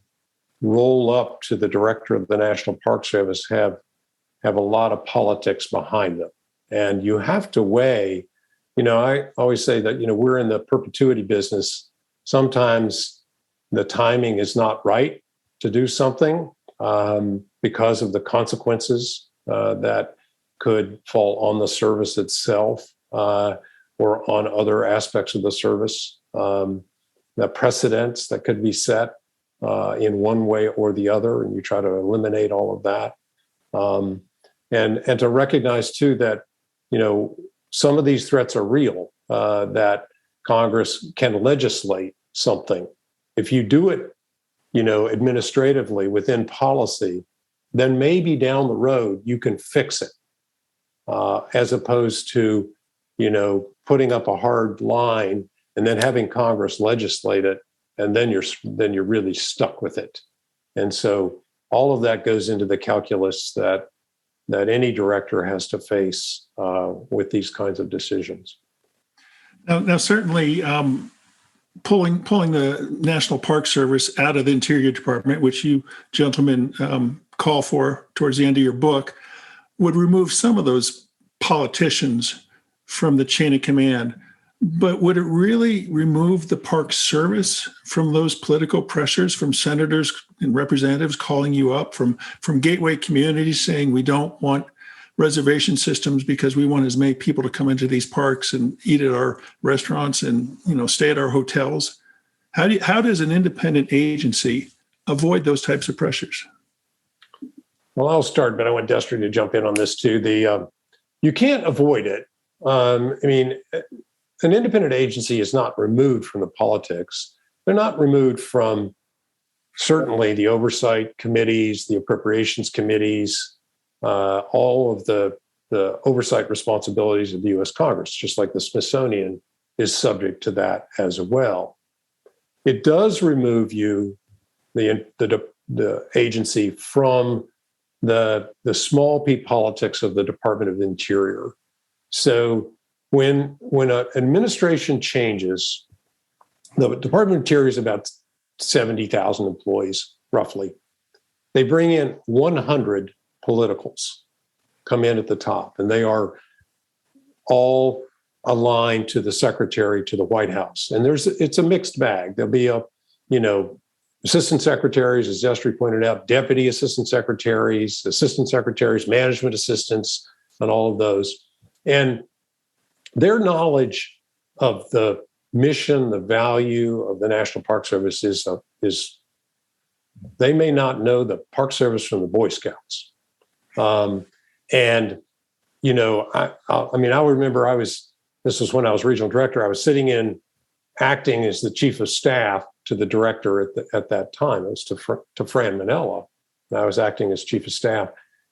roll up to the director of the National Park Service have a lot of politics behind them. And you have to weigh, I always say that, we're in the perpetuity business. Sometimes the timing is not right to do something because of the consequences that could fall on the service itself or on other aspects of the service. The precedents that could be set in one way or the other, and you try to eliminate all of that. And to recognize too that, some of these threats are real, that Congress can legislate something. If you do it, administratively within policy, then maybe down the road you can fix it, as opposed to, putting up a hard line and then having Congress legislate it, and then you're really stuck with it. And so all of that goes into the calculus that any director has to face with these kinds of decisions. Now certainly, pulling the National Park Service out of the Interior Department, which you gentlemen call for towards the end of your book, would remove some of those politicians from the chain of command. But would it really remove the Park Service from those political pressures, from senators and representatives calling you up, from gateway communities saying we don't want reservation systems because we want as many people to come into these parks and eat at our restaurants and stay at our hotels? How does an independent agency avoid those types of pressures? Well, I'll start, but I want Destry to jump in on this too. You can't avoid it. An independent agency is not removed from the politics. They're not removed from certainly the oversight committees, the appropriations committees, all of the oversight responsibilities of the U.S. Congress, just like the Smithsonian is subject to that as well. It does remove you, the agency, from the small p politics of the Department of Interior. So when an administration changes, the Department of Interior is about 70,000 employees, roughly. They bring in 100 politicals, come in at the top, and they are all aligned to the secretary to the White House. And it's a mixed bag. There'll be assistant secretaries, as Destry pointed out, deputy assistant secretaries, management assistants, and all of those. And their knowledge of the mission, the value of the National Park Service is they may not know the Park Service from the Boy Scouts. I remember this was when I was regional director, I was acting as the chief of staff to the director at that time. It was to Fran Manella, and I was acting as chief of staff.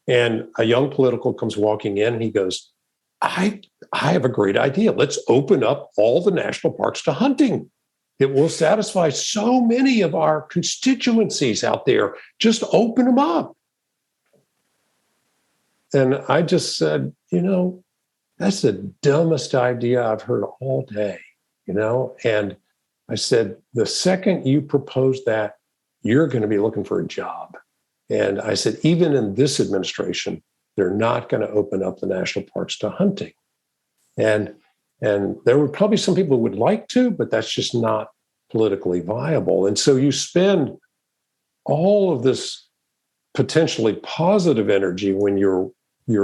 And a young political comes walking in and he goes, I have a great idea. Let's open up all the national parks to hunting. It will satisfy so many of our constituencies out there. Just open them up. And I just said, that's the dumbest idea I've heard all day, And I said, the second you propose that, you're going to be looking for a job. And I said, even in this administration, they're not going to open up the national parks to hunting. And there were probably some people who would like to, but that's just not politically viable. And so you spend all of this potentially positive energy when you're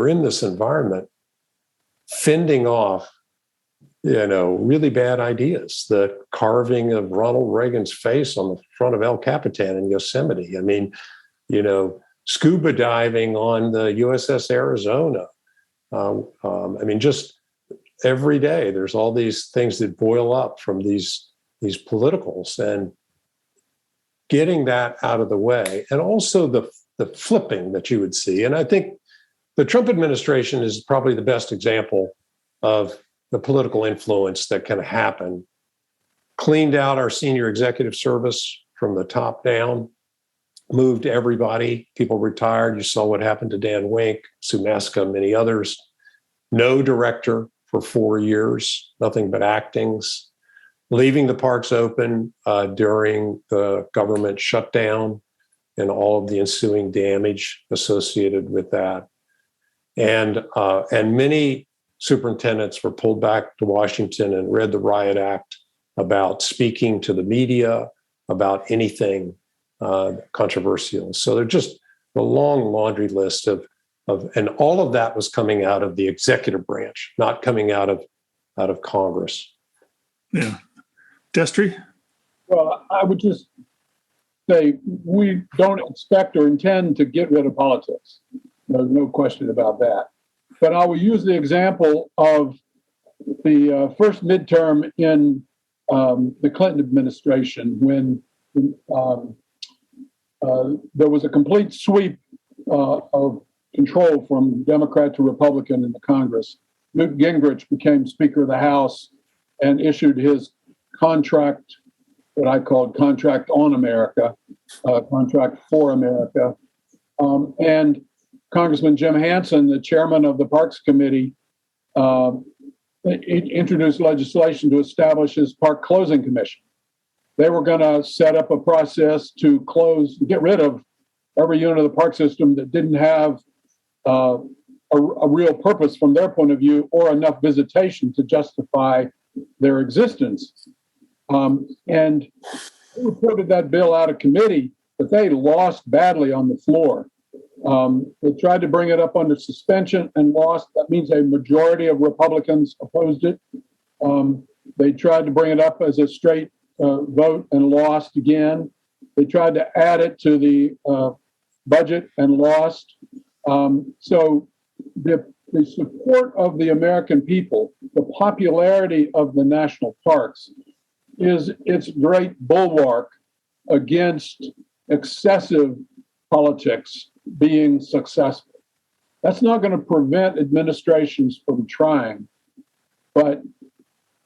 in this environment fending off, really bad ideas. The carving of Ronald Reagan's face on the front of El Capitan in Yosemite. I mean, scuba diving on the USS Arizona. Just every day there's all these things that boil up from these politicals, and getting that out of the way, and also the flipping that you would see. And I think the Trump administration is probably the best example of the political influence that can happen. Cleaned out our senior executive service from the top down, moved everybody. People retired. You saw what happened to Dan Wink, Sue Maska, many others. No director for 4 years, nothing but actings. Leaving the parks open during the government shutdown and all of the ensuing damage associated with that. And many superintendents were pulled back to Washington and read the Riot Act about speaking to the media about anything controversial. So they're just a long laundry list of, and all of that was coming out of the executive branch, not coming out of Congress. Yeah. Destry? Well, I would just say we don't expect or intend to get rid of politics. There's no question about that. But I will use the example of the first midterm in the Clinton administration when there was a complete sweep of control from Democrat to Republican in the Congress. Newt Gingrich became Speaker of the House and issued his contract, what I called Contract on America, Contract for America. And Congressman Jim Hansen, the chairman of the Parks Committee, introduced legislation to establish his Park Closing Commission. They were going to set up a process to get rid of every unit of the park system that didn't have a real purpose from their point of view or enough visitation to justify their existence. And they reported that bill out of committee, but they lost badly on the floor. They tried to bring it up under suspension and lost. That means a majority of Republicans opposed it. They tried to bring it up as a straight vote and lost again. They tried to add it to the budget and lost. So the support of the American people, the popularity of the national parks is its great bulwark against excessive politics being successful. That's not going to prevent administrations from trying. But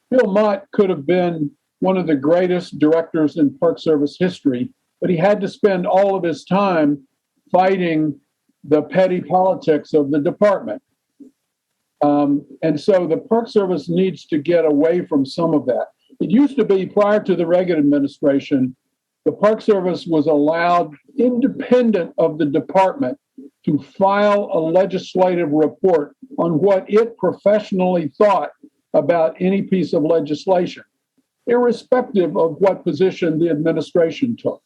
Bill Mott could have been one of the greatest directors in Park Service history, but he had to spend all of his time fighting the petty politics of the department. And so the Park Service needs to get away from some of that. It used to be, prior to the Reagan administration, the Park Service was allowed, independent of the department, to file a legislative report on what it professionally thought about any piece of legislation, irrespective of what position the administration took.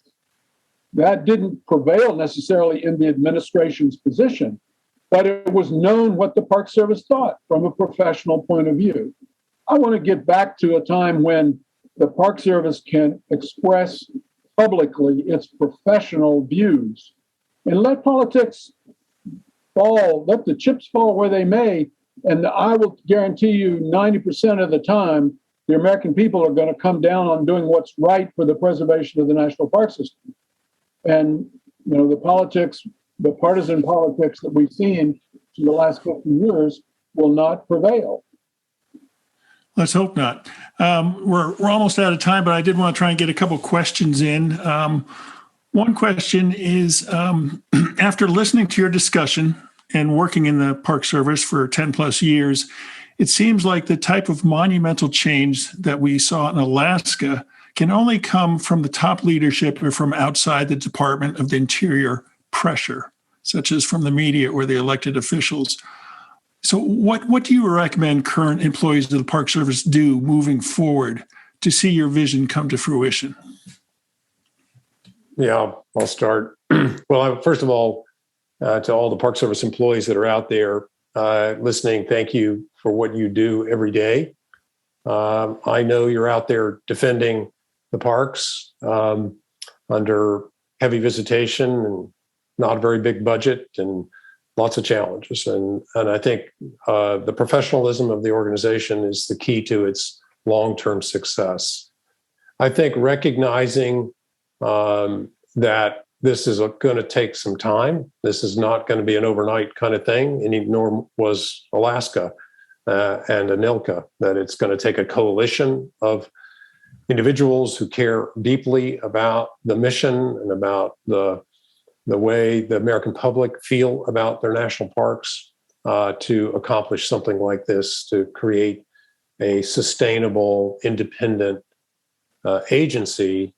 That didn't prevail necessarily in the administration's position, but it was known what the Park Service thought from a professional point of view. I want to get back to a time when the Park Service can express publicly its professional views and let politics fall, let the chips fall where they may. And I will guarantee you 90% of the time, the American people are going to come down on doing what's right for the preservation of the national park system. And the politics, the partisan politics that we've seen in the last 50 years will not prevail. Let's hope not. We're almost out of time, but I did want to try and get a couple questions in. One question is, after listening to your discussion and working in the Park Service for 10 plus years, it seems like the type of monumental change that we saw in Alaska can only come from the top leadership or from outside the Department of the Interior pressure, such as from the media or the elected officials. So what do you recommend current employees of the Park Service do moving forward to see your vision come to fruition? Yeah, I'll start. Well, first of all, to all the Park Service employees that are out there listening, thank you for what you do every day. I know you're out there defending the parks under heavy visitation and not a very big budget and lots of challenges. And I think the professionalism of the organization is the key to its long-term success. I think recognizing that this is going to take some time. This is not going to be an overnight kind of thing, and nor was Alaska and Anilka, that it's going to take a coalition of individuals who care deeply about the mission and about the way the American public feel about their national parks to accomplish something like this, to create a sustainable, independent agency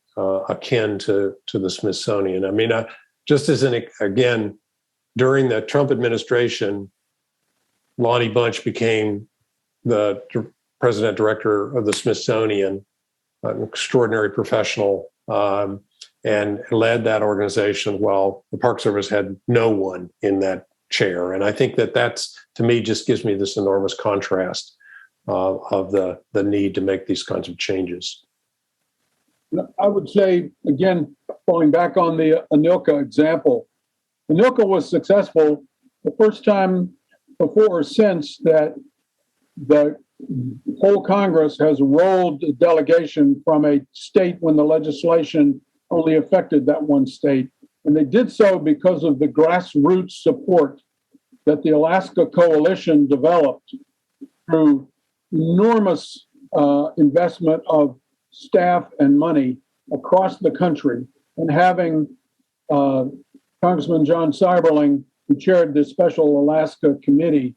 akin to the Smithsonian. I mean, just as again, during the Trump administration, Lonnie Bunch became the president director of the Smithsonian, an extraordinary professional, and led that organization while the Park Service had no one in that chair. And I think that's, to me, just gives me this enormous contrast of the need to make these kinds of changes. I would say, again, falling back on the Anilka example, Anilka was successful the first time before or since that the whole Congress has rolled a delegation from a state when the legislation only affected that one state. And they did so because of the grassroots support that the Alaska Coalition developed through enormous investment of staff and money across the country, and having Congressman John Seiberling, who chaired the Special Alaska Committee,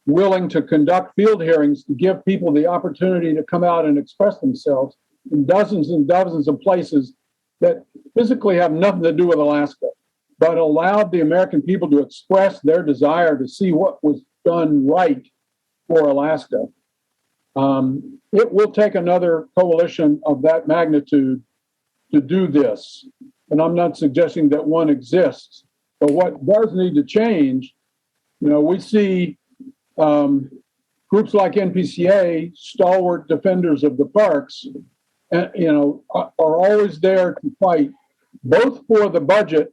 willing to conduct field hearings to give people the opportunity to come out and express themselves in dozens and dozens of places that physically have nothing to do with Alaska, but allowed the American people to express their desire to see what was done right for Alaska. It will take another coalition of that magnitude to do this. And I'm not suggesting that one exists, but what does need to change, we see groups like NPCA, stalwart defenders of the parks, are always there to fight both for the budget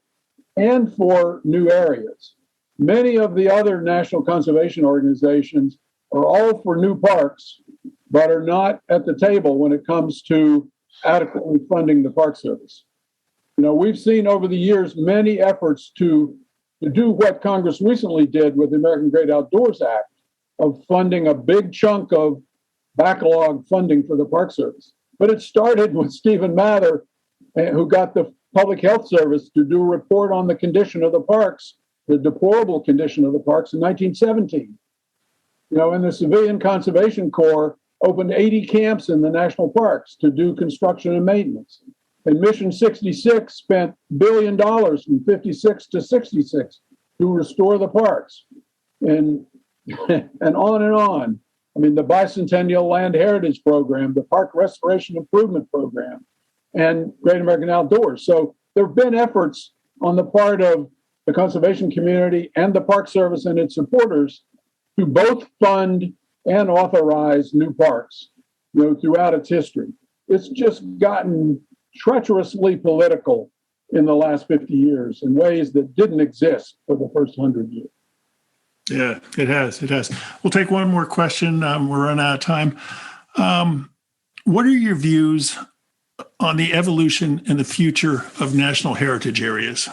and for new areas. Many of the other national conservation organizations are all for new parks, but are not at the table when it comes to adequately funding the Park Service. We've seen over the years many efforts to do what Congress recently did with the American Great Outdoors Act, of funding a big chunk of backlog funding for the Park Service. But it started with Stephen Mather, who got the Public Health Service to do a report on the condition of the parks, the deplorable condition of the parks in 1917. And the Civilian Conservation Corps opened 80 camps in the national parks to do construction and maintenance. And Mission 66 spent $1 billion from 56 to 66 to restore the parks. And on and on. I mean, the Bicentennial Land Heritage Program, the Park Restoration Improvement Program, and Great American Outdoors. So there have been efforts on the part of the conservation community and the Park Service and its supporters to both fund and authorize new parks, throughout its history. It's just gotten treacherously political in the last 50 years in ways that didn't exist for the first 100 years. Yeah, it has. It has. We'll take one more question. We're running out of time. What are your views on the evolution and the future of national heritage areas?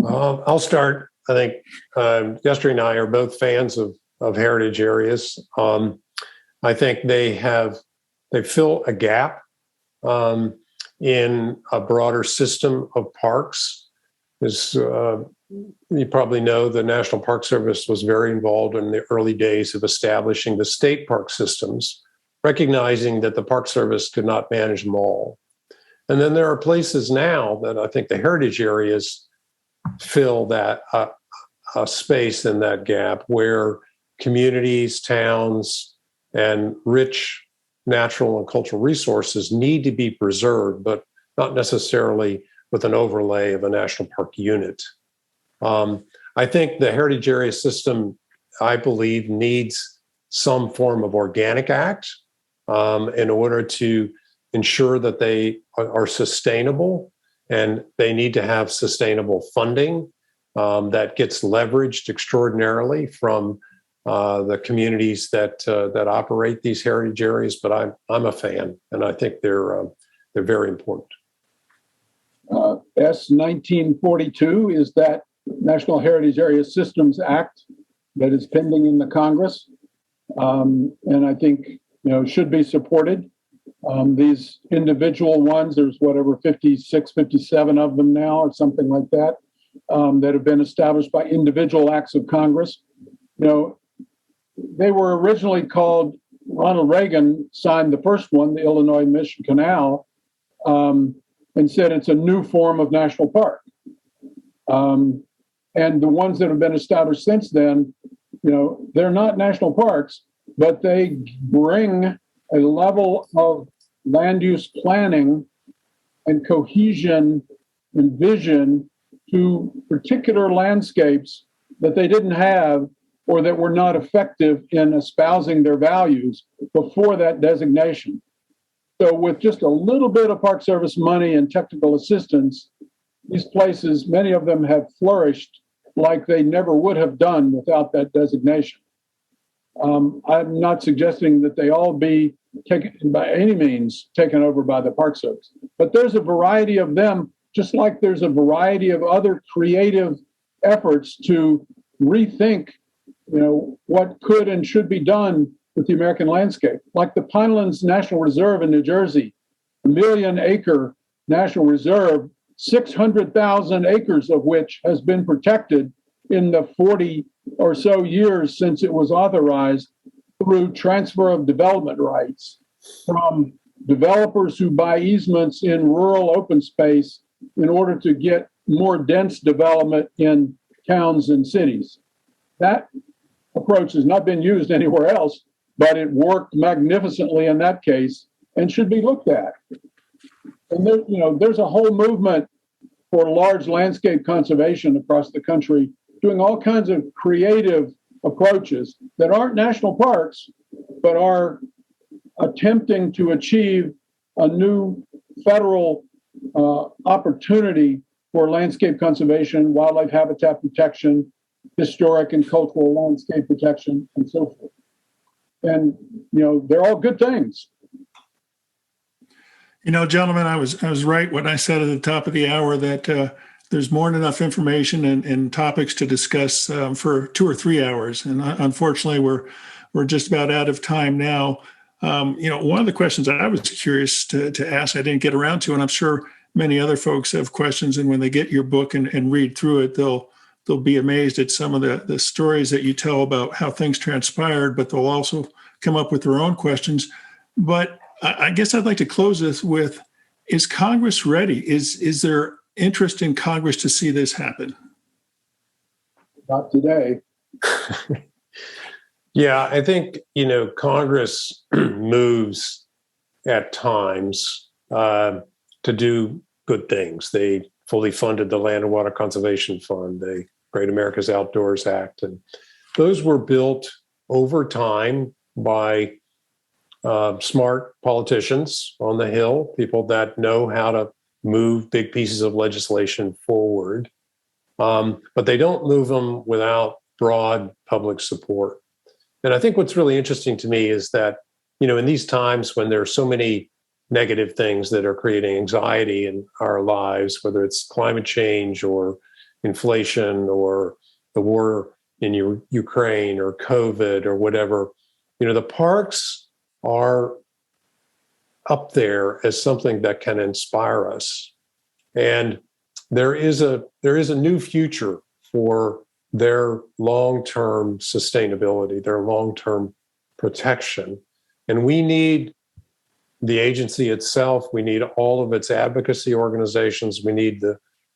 I'll start. I think Destry and I are both fans of heritage areas. I think they fill a gap in a broader system of parks. As you probably know, the National Park Service was very involved in the early days of establishing the state park systems, recognizing that the Park Service could not manage them all. And then there are places now that I think the heritage areas fill that space in that gap where communities, towns, and rich natural and cultural resources need to be preserved, but not necessarily with an overlay of a national park unit. I think the heritage area system, I believe, needs some form of organic act in order to ensure that they are sustainable, and they need to have sustainable funding that gets leveraged extraordinarily from the communities that operate these heritage areas. But I'm a fan, and I think they're very important. S 1942 is that National Heritage Area Systems Act that is pending in the Congress, and I think should be supported. These individual ones, there's 56, 57 of them now, or something like that, that have been established by individual acts of Congress. They were originally called, Ronald Reagan signed the first one, the Illinois Mission Canal, and said it's a new form of national park. And the ones that have been established since then, they're not national parks, but they bring a level of land use planning and cohesion and vision to particular landscapes that they didn't have or that were not effective in espousing their values before that designation. So with just a little bit of Park Service money and technical assistance, these places, many of them have flourished like they never would have done without that designation. I'm not suggesting that they all be taken by any means taken over by the Park Service, but there's a variety of them, just like there's a variety of other creative efforts to rethink, what could and should be done with the American landscape. Like the Pinelands National Reserve in New Jersey, a 1 million acre national reserve, 600,000 acres of which has been protected in the 40 or so years since it was authorized through transfer of development rights from developers who buy easements in rural open space in order to get more dense development in towns and cities. That approach has not been used anywhere else, but it worked magnificently in that case and should be looked at. And there's a whole movement for large landscape conservation across the country, doing all kinds of creative approaches that aren't national parks, but are attempting to achieve a new federal opportunity for landscape conservation, wildlife habitat protection, historic and cultural landscape protection, and so forth. And, they're all good things. Gentlemen, I was right when I said at the top of the hour that there's more than enough information and topics to discuss for 2 or 3 hours. And unfortunately, we're just about out of time now. One of the questions I was curious to ask, I didn't get around to, and I'm sure many other folks have questions. And when they get your book and read through it, they'll be amazed at some of the stories that you tell about how things transpired, but they'll also come up with their own questions. But I guess I'd like to close this with, is Congress ready? Is there interest in Congress to see this happen? Not today. Yeah, I think, Congress moves at times to do good things. They fully funded the Land and Water Conservation Fund, the Great America's Outdoors Act. And those were built over time by smart politicians on the Hill, people that know how to move big pieces of legislation forward. But they don't move them without broad public support. And I think what's really interesting to me is that, in these times when there are so many negative things that are creating anxiety in our lives, whether it's climate change or inflation or the war in Ukraine or COVID or whatever. The parks are up there as something that can inspire us. And there is a new future for their long-term sustainability, their long-term protection. And we need the agency itself. We need all of its advocacy organizations. We need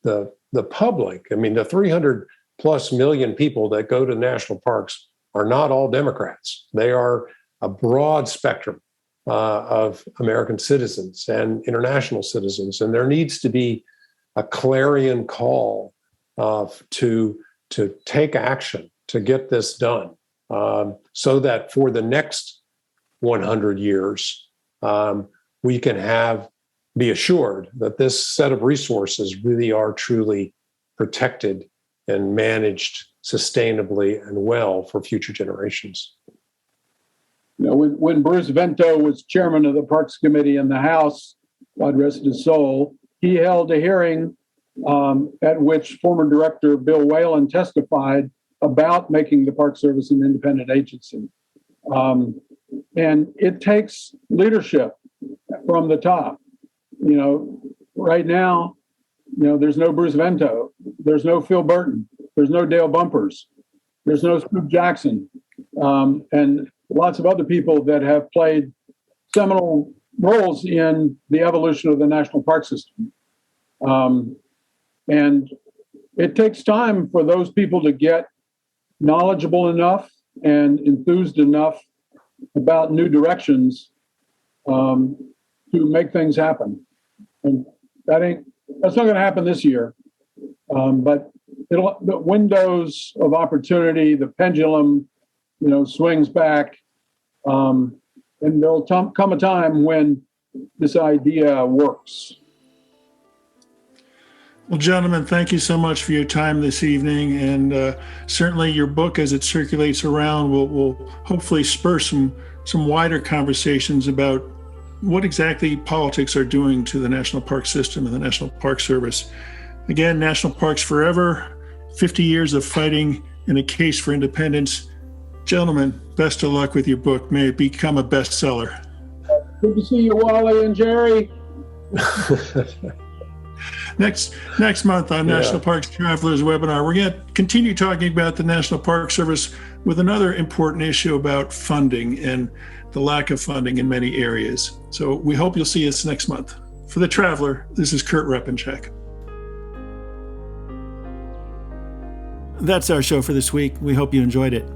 the public. I mean, the 300 plus million people that go to national parks are not all Democrats. They are a broad spectrum of American citizens and international citizens. And there needs to be a clarion call to take action to get this done, so that for the next 100 years, we can be assured that this set of resources really are truly protected and managed sustainably and well for future generations. When Bruce Vento was chairman of the Parks Committee in the House, God rest his soul, he held a hearing at which former director Bill Whalen testified about making the Park Service an independent agency. And it takes leadership from the top. Right now, there's no Bruce Vento, there's no Phil Burton, there's no Dale Bumpers, there's no Scoop Jackson, and lots of other people that have played seminal roles in the evolution of the national park system. And it takes time for those people to get knowledgeable enough and enthused enough about new directions to make things happen. And that's not going to happen this year. But the windows of opportunity, the pendulum, swings back, and there'll come a time when this idea works. Well, gentlemen, thank you so much for your time this evening, and certainly your book, as it circulates around, will hopefully spur some wider conversations about what exactly politics are doing to the National Park System and the National Park Service. Again, National Parks Forever, 50 years of fighting in a case for independence. Gentlemen, best of luck with your book. May it become a bestseller. Good to see you, Wally and Jerry. Next month on National Parks Travelers webinar, we're going to continue talking about the National Park Service with another important issue about funding and the lack of funding in many areas. So we hope you'll see us next month. For The Traveler, this is Kurt Repenchek. That's our show for this week. We hope you enjoyed it.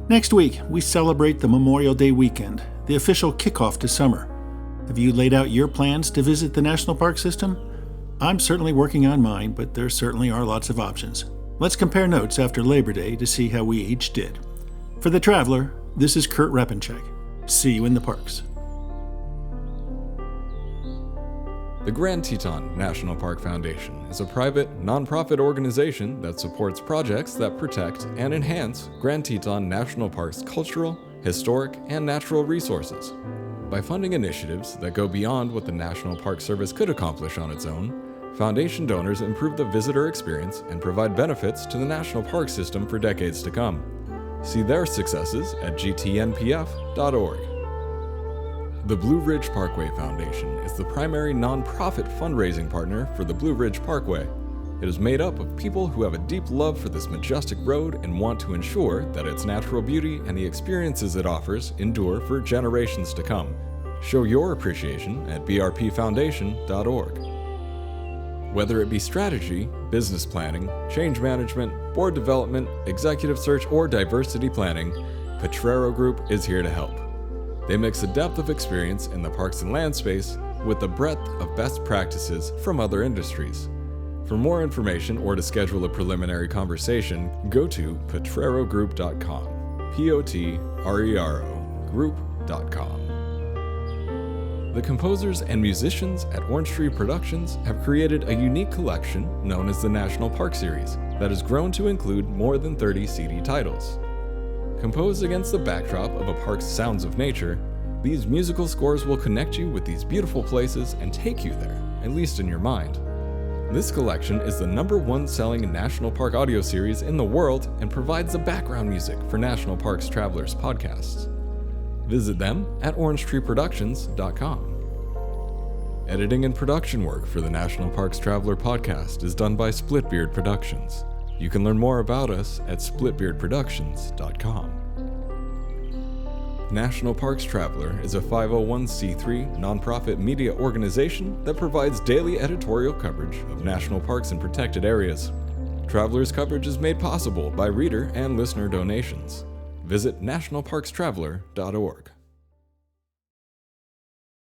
Next week, we celebrate the Memorial Day weekend, the official kickoff to summer. Have you laid out your plans to visit the National Park System? I'm certainly working on mine, but there certainly are lots of options. Let's compare notes after Labor Day to see how we each did. For The Traveler, this is Kurt Repenchek. See you in the parks. The Grand Teton National Park Foundation is a private, nonprofit organization that supports projects that protect and enhance Grand Teton National Park's cultural, historic, and natural resources. By funding initiatives that go beyond what the National Park Service could accomplish on its own, Foundation donors improve the visitor experience and provide benefits to the National Park System for decades to come. See their successes at gtnpf.org. The Blue Ridge Parkway Foundation is the primary nonprofit fundraising partner for the Blue Ridge Parkway. It is made up of people who have a deep love for this majestic road and want to ensure that its natural beauty and the experiences it offers endure for generations to come. Show your appreciation at brpfoundation.org. Whether it be strategy, business planning, change management, board development, executive search, or diversity planning, Potrero Group is here to help. They mix a depth of experience in the parks and land space with the breadth of best practices from other industries. For more information or to schedule a preliminary conversation, go to potrerogroup.com. Potrero group.com. The composers and musicians at Orange Tree Productions have created a unique collection known as the National Park Series that has grown to include more than 30 CD titles. Composed against the backdrop of a park's sounds of nature, These musical scores will connect you with these beautiful places and take you there, at least in your mind. This collection is the #1 selling national park audio series in the world and provides the background music for National Parks Travelers podcasts. Visit them at orangetreeproductions.com. Editing and production work for the National Parks Traveler podcast is done by Splitbeard Productions. You can learn more about us at splitbeardproductions.com. National Parks Traveler is a 501c3 nonprofit media organization that provides daily editorial coverage of national parks and protected areas. Traveler's coverage is made possible by reader and listener donations. Visit nationalparkstraveler.org.